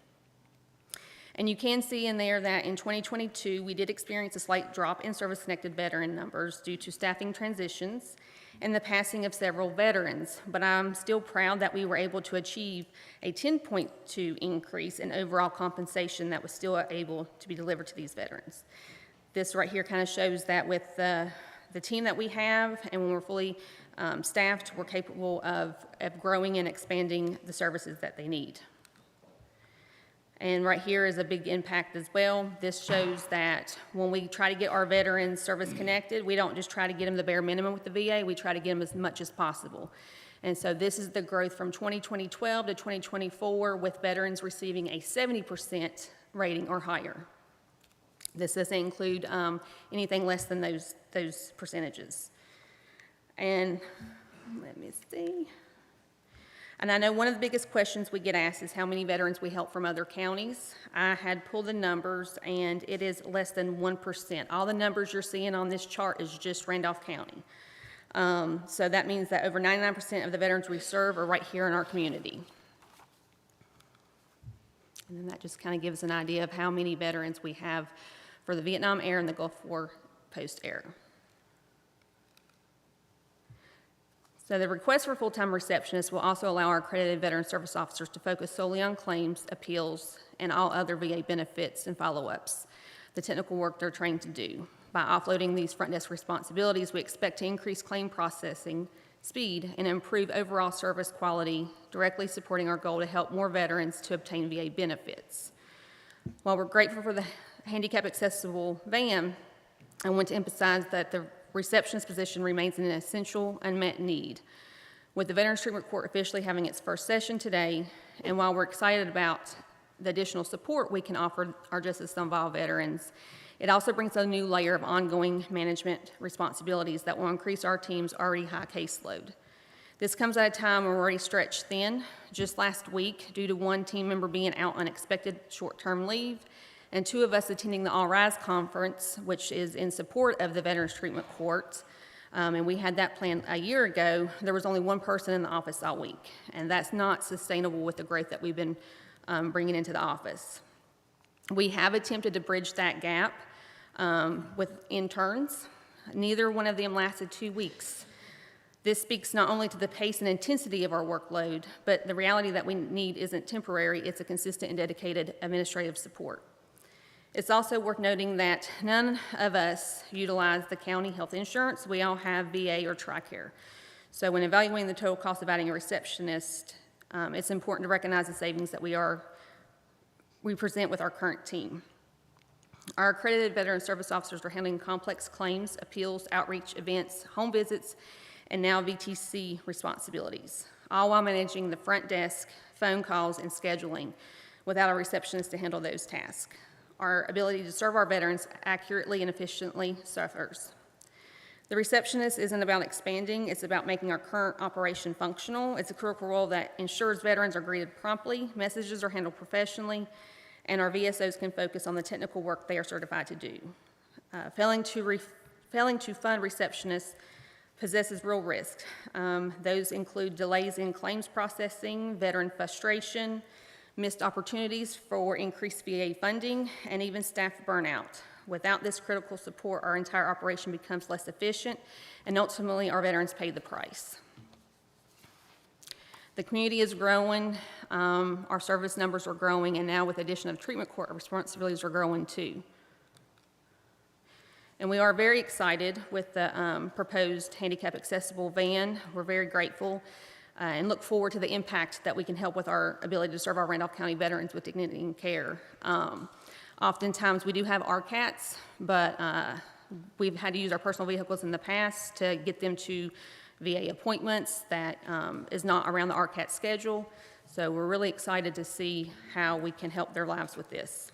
And you can see in there that in 2022, we did experience a slight drop in service-connected veteran numbers due to staffing transitions and the passing of several veterans, but I'm still proud that we were able to achieve a 10.2 increase in overall compensation that was still able to be delivered to these veterans. This right here kind of shows that with the team that we have and when we're fully staffed, we're capable of growing and expanding the services that they need. And right here is a big impact as well. This shows that when we try to get our veterans service connected, we don't just try to get them the bare minimum with the VA, we try to get them as much as possible. And so this is the growth from 2012 to 2024 with veterans receiving a 70% rating or higher. This doesn't include anything less than those percentages. And let me see. And I know one of the biggest questions we get asked is how many veterans we help from other counties. I had pulled the numbers, and it is less than 1%. All the numbers you're seeing on this chart is just Randolph County. So that means that over 99% of the veterans we serve are right here in our community. And then that just kind of gives an idea of how many veterans we have for the Vietnam era and the Gulf War post-era. So the request for full-time receptionists will also allow our accredited veteran service officers to focus solely on claims, appeals, and all other VA benefits and follow-ups, the technical work they're trained to do. By offloading these front desk responsibilities, we expect to increase claim processing speed and improve overall service quality, directly supporting our goal to help more veterans to obtain VA benefits. While we're grateful for the handicap accessible van, I want to emphasize that the receptionist position remains an essential unmet need. With the Veterans Treatment Court officially having its first session today, and while we're excited about the additional support we can offer our Justice on File veterans, it also brings a new layer of ongoing management responsibilities that will increase our team's already high caseload. This comes at a time when we're already stretched thin. Just last week, due to one team member being out on unexpected short-term leave, and two of us attending the All Rise Conference, which is in support of the Veterans Treatment Court, and we had that planned a year ago, there was only one person in the office all week, and that's not sustainable with the growth that we've been bringing into the office. We have attempted to bridge that gap with interns. Neither one of them lasted 2 weeks. This speaks not only to the pace and intensity of our workload, but the reality that we need isn't temporary, it's a consistent and dedicated administrative support. It's also worth noting that none of us utilize the county health insurance. We all have VA or TRICARE. So when evaluating the total cost of adding a receptionist, it's important to recognize the savings that we present with our current team. Our accredited veteran service officers are handling complex claims, appeals, outreach, events, home visits, and now VTC responsibilities, all while managing the front desk, phone calls, and scheduling without a receptionist to handle those tasks. Our ability to serve our veterans accurately and efficiently suffers. The receptionist isn't about expanding, it's about making our current operation functional. It's a critical role that ensures veterans are greeted promptly, messages are handled professionally, and our VSOs can focus on the technical work they are certified to do. Failing to fund receptionists possesses real risk. Those include delays in claims processing, veteran frustration, missed opportunities for increased VA funding, and even staff burnout. Without this critical support, our entire operation becomes less efficient, and ultimately our veterans pay the price. The community is growing, our service numbers are growing, and now with the addition of treatment court, our responsibilities are growing too. And we are very excited with the proposed handicap accessible van. We're very grateful and look forward to the impact that we can help with our ability to serve our Randolph County veterans with dignity and care. Oftentimes, we do have RCATs, but we've had to use our personal vehicles in the past to get them to VA appointments that is not around the RCAT schedule. So we're really excited to see how we can help their lives with this.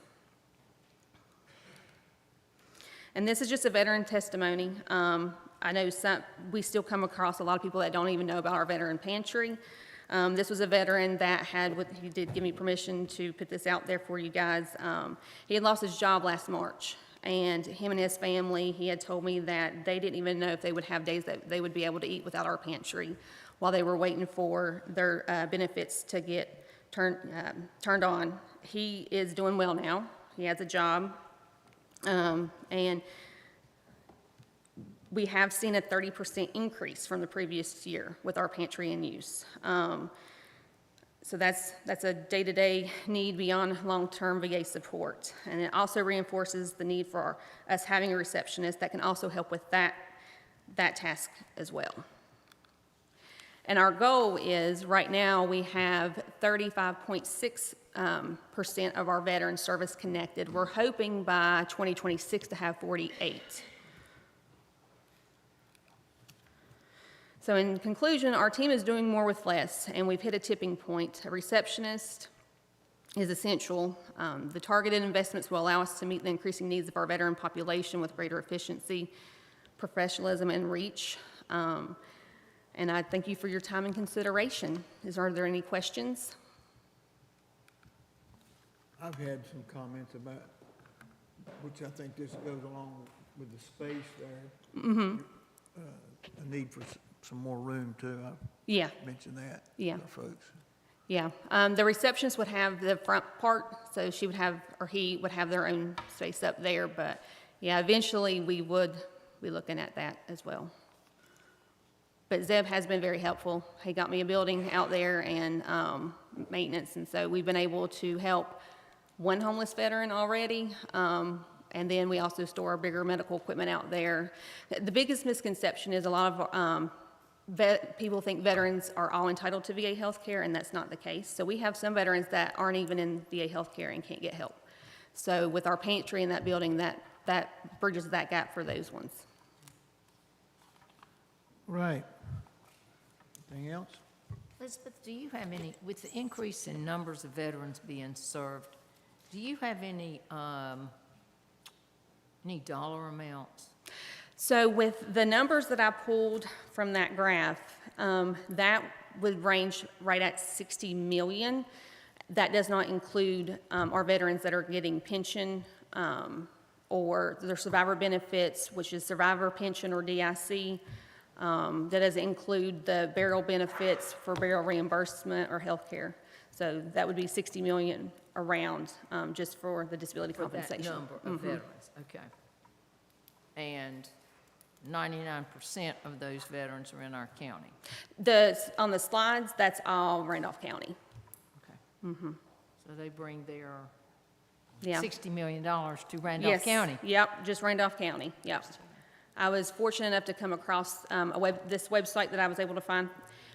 And this is just a veteran testimony. I know we still come across a lot of people that don't even know about our veteran pantry. This was a veteran that he did give me permission to put this out there for you guys. He had lost his job last March, and him and his family, he had told me that they didn't even know if they would have days that they would be able to eat without our pantry while they were waiting for their benefits to get turned on. He is doing well now. He has a job, and we have seen a 30% increase from the previous year with our pantry in use. So that's a day-to-day need beyond long-term VA support. And it also reinforces the need for us having a receptionist that can also help with that task as well. And our goal is, right now, we have 35.6% of our veterans service connected. We're hoping by 2026 to have 48. So in conclusion, our team is doing more with less, and we've hit a tipping point. A receptionist is essential. The targeted investments will allow us to meet the increasing needs of our veteran population with greater efficiency, professionalism, and reach. And I thank you for your time and consideration. Are there any questions? I've had some comments about, which I think this goes along with the space there. Mm-hmm. A need for some more room too. Yeah. Mentioned that. Yeah. To folks. Yeah. The receptionist would have the front part, so she would have, or he would have their own space up there. But yeah, eventually we would be looking at that as well. But Zeb has been very helpful. He got me a building out there and maintenance, and so we've been able to help one homeless veteran already. And then we also store bigger medical equipment out there. The biggest misconception is a lot of people think veterans are all entitled to VA health care, and that's not the case. So we have some veterans that aren't even in VA health care and can't get help. So with our pantry in that building, that bridges that gap for those ones. Right. Anything else? Elizabeth, do you have any, with the increase in numbers of veterans being served, do you have any dollar amounts? So with the numbers that I pulled from that graph, that would range right at 60 million. That does not include our veterans that are getting pension or their survivor benefits, which is survivor pension or DIC. That doesn't include the burial benefits for burial reimbursement or health care. So that would be 60 million around just for the disability compensation. That number of veterans, okay. And 99% of those veterans are in our county. On the slides, that's all Randolph County. Okay. Mm-hmm. So they bring their Yeah. $60 million to Randolph Yes. County. Yep, just Randolph County, yep. I was fortunate enough to come across this website that I was able to find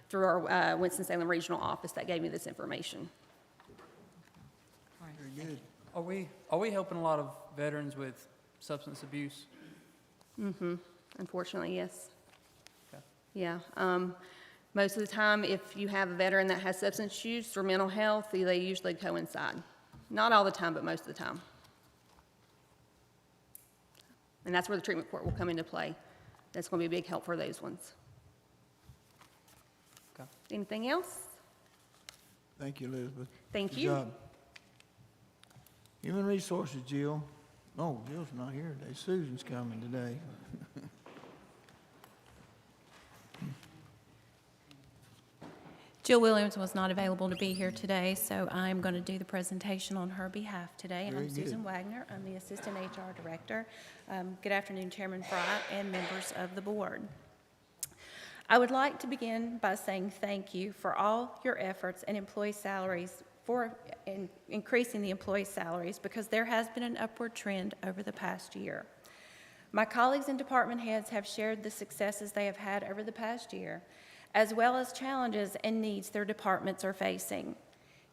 through our Winston-Salem Regional Office that gave me this information. Very good. Are we helping a lot of veterans with substance abuse? Mm-hmm. Unfortunately, yes. Okay. Yeah. Most of the time, if you have a veteran that has substance use or mental health, they usually coincide. Not all the time, but most of the time. And that's where the treatment court will come into play. That's going to be a big help for those ones. Okay. Anything else? Thank you, Elizabeth. Thank Good you. job. Human Resources, Jill. Oh, Jill's not here today. Susan's coming today. Jill Williams was not available to be here today, so I'm going to do the presentation on her behalf today. Very I'm Susan good. Wagner. I'm the Assistant HR Director. Good afternoon, Chairman Fry and members of the board. I would like to begin by saying thank you for all your efforts and employee salaries for increasing the employee salaries, because there has been an upward trend over the past year. My colleagues and department heads have shared the successes they have had over the past year, as well as challenges and needs their departments are facing.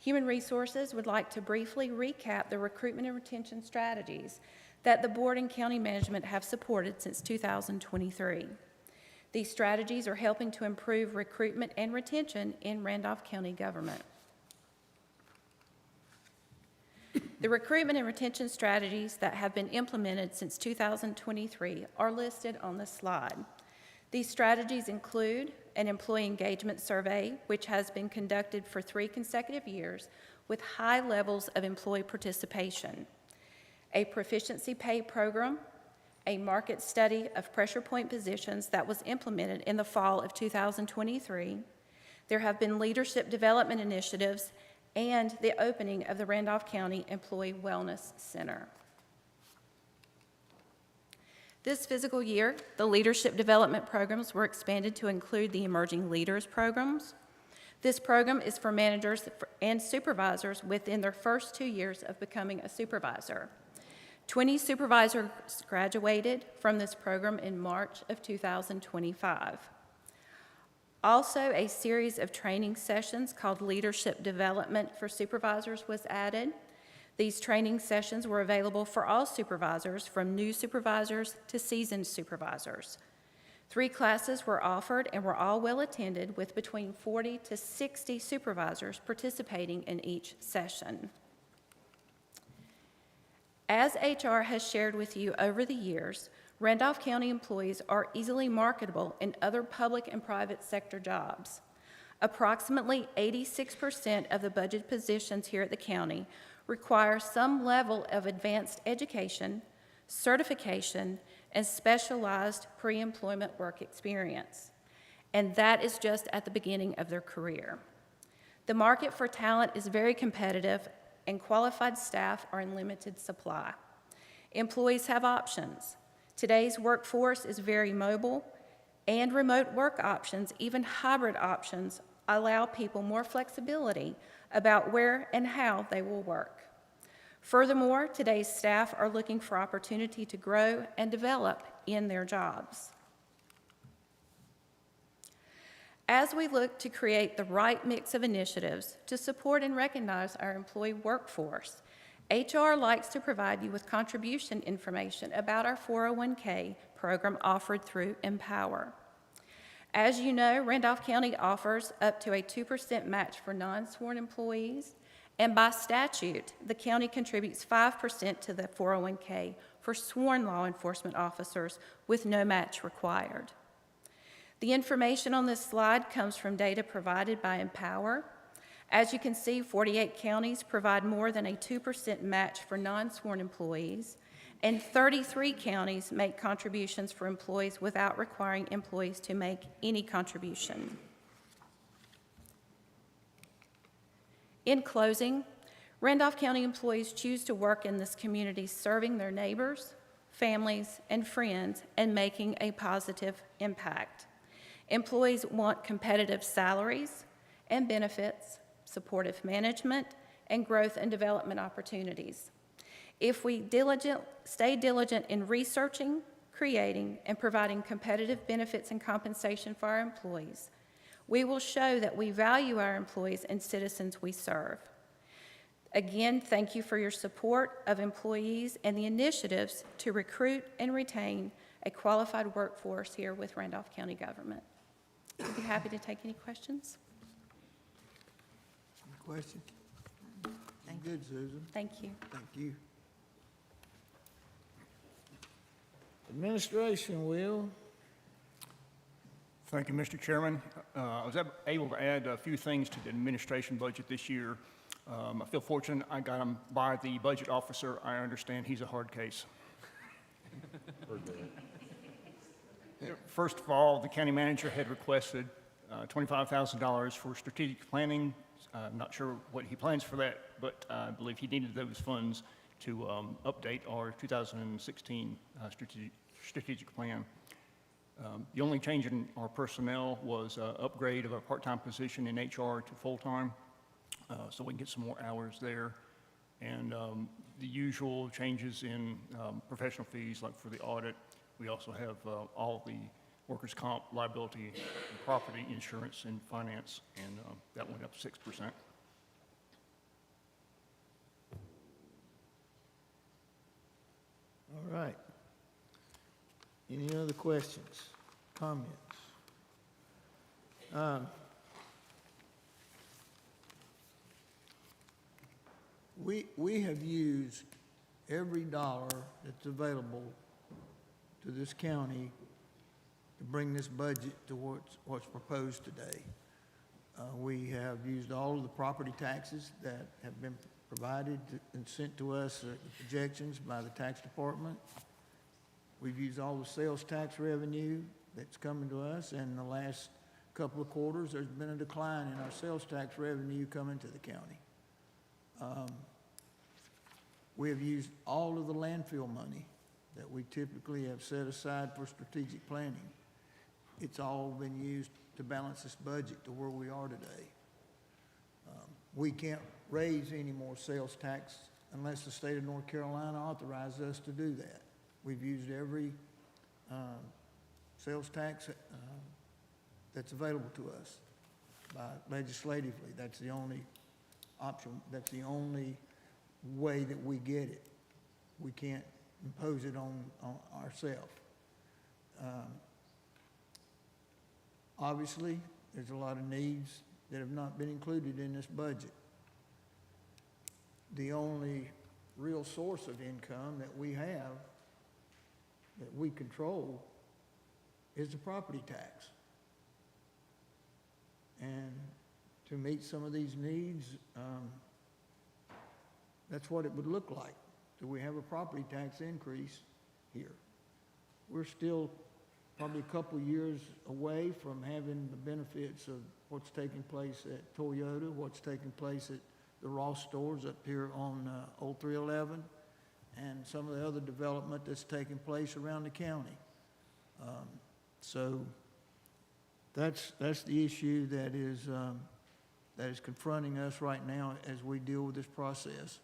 Human Resources would like to briefly recap the recruitment and retention strategies that the board and county management have supported since 2023. These strategies are helping to improve recruitment and retention in Randolph County government. The recruitment and retention strategies that have been implemented since 2023 are listed on the slide. These strategies include an employee engagement survey, which has been conducted for 3 consecutive years with high levels of employee participation, a proficiency pay program, a market study of pressure point positions that was implemented in the fall of 2023. There have been leadership development initiatives and the opening of the Randolph County Employee Wellness Center. This fiscal year, the leadership development programs were expanded to include the Emerging Leaders programs. This program is for managers and supervisors within their first 2 years of becoming a supervisor. 20 supervisors graduated from this program in March of 2025. Also, a series of training sessions called Leadership Development for Supervisors was added. These training sessions were available for all supervisors, from new supervisors to seasoned supervisors. 3 classes were offered and were all well attended, with between 40 to 60 supervisors participating in each session. As HR has shared with you over the years, Randolph County employees are easily marketable in other public and private sector jobs. Approximately 86% of the budget positions here at the county require some level of advanced education, certification, and specialized pre-employment work experience. And that is just at the beginning of their career. The market for talent is very competitive, and qualified staff are in limited supply. Employees have options. Today's workforce is very mobile, and remote work options, even hybrid options, allow people more flexibility about where and how they will work. Furthermore, today's staff are looking for opportunity to grow and develop in their jobs. As we look to create the right mix of initiatives to support and recognize our employee workforce, HR likes to provide you with contribution information about our 401k program offered through Empower. As you know, Randolph County offers up to a 2% match for non-sworn employees, and by statute, the county contributes 5% to the 401k for sworn law enforcement officers with no match required. The information on this slide comes from data provided by Empower. As you can see, 48 counties provide more than a 2% match for non-sworn employees, and 33 counties make contributions for employees without requiring employees to make any contribution. In closing, Randolph County employees choose to work in this community serving their neighbors, families, and friends, and making a positive impact. Employees want competitive salaries and benefits, supportive management, and growth and development opportunities. If we stay diligent in researching, creating, and providing competitive benefits and compensation for our employees, we will show that we value our employees and citizens we serve. Again, thank you for your support of employees and the initiatives to recruit and retain a qualified workforce here with Randolph County government. I'd be happy to take any questions. Question? Good, Susan. Thank you. Thank you. Administration, Will. Thank you, Mr. Chairman. I was able to add a few things to the administration budget this year. I feel fortunate I got them by the budget officer. I understand he's a hard case. First of all, the county manager had requested $25,000 for strategic planning. I'm not sure what he plans for that, but I believe he needed those funds to update our 2016 strategic plan. The only change in our personnel was upgrade of a part-time position in HR to full-time, so we can get some more hours there. And the usual changes in professional fees, like for the audit. We also have all the workers' comp, liability, and property insurance and finance, and that went up 6%. All right. Any other questions, comments? We have used every dollar that's available to this county to bring this budget to what's proposed today. We have used all of the property taxes that have been provided and sent to us, projections by the tax department. We've used all the sales tax revenue that's coming to us, and in the last couple of quarters, there's been a decline in our sales tax revenue coming to the county. We have used all of the landfill money that we typically have set aside for strategic planning. It's all been used to balance this budget to where we are today. We can't raise any more sales tax unless the state of North Carolina authorizes us to do that. We've used every sales tax that's available to us legislatively. That's the only option, that's the only way that we get it. We can't impose it on ourselves. Obviously, there's a lot of needs that have not been included in this budget. The only real source of income that we have, that we control, is the property tax. And to meet some of these needs, that's what it would look like. Do we have a property tax increase here? We're still probably a couple years away from having the benefits of what's taking place at Toyota, what's taking place at the Ross stores up here on Old 311, and some of the other development that's taking place around the county. So that's the issue that is confronting us right now as we deal with this process.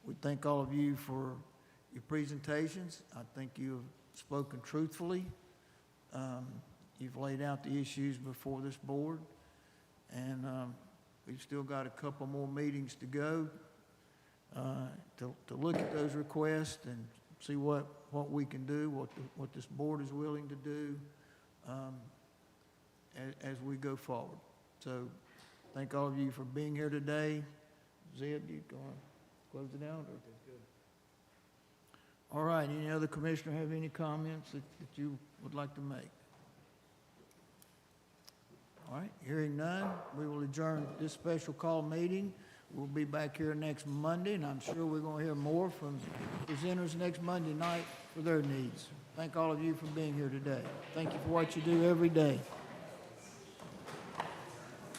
We thank all of you for your presentations. I think you have spoken truthfully. You've laid out the issues before this board, and we've still got a couple more meetings to go to look at those requests and see what we can do, what this board is willing to do as we go forward. So thank all of you for being here today. Zeb, you going to close it out? All right, any other commissioner have any comments that you would like to make? All right, hearing none, we will adjourn this special call meeting. We'll be back here next Monday, and I'm sure we're going to hear more from presenters next Monday night for their needs. Thank all of you for being here today. Thank you for what you do every day.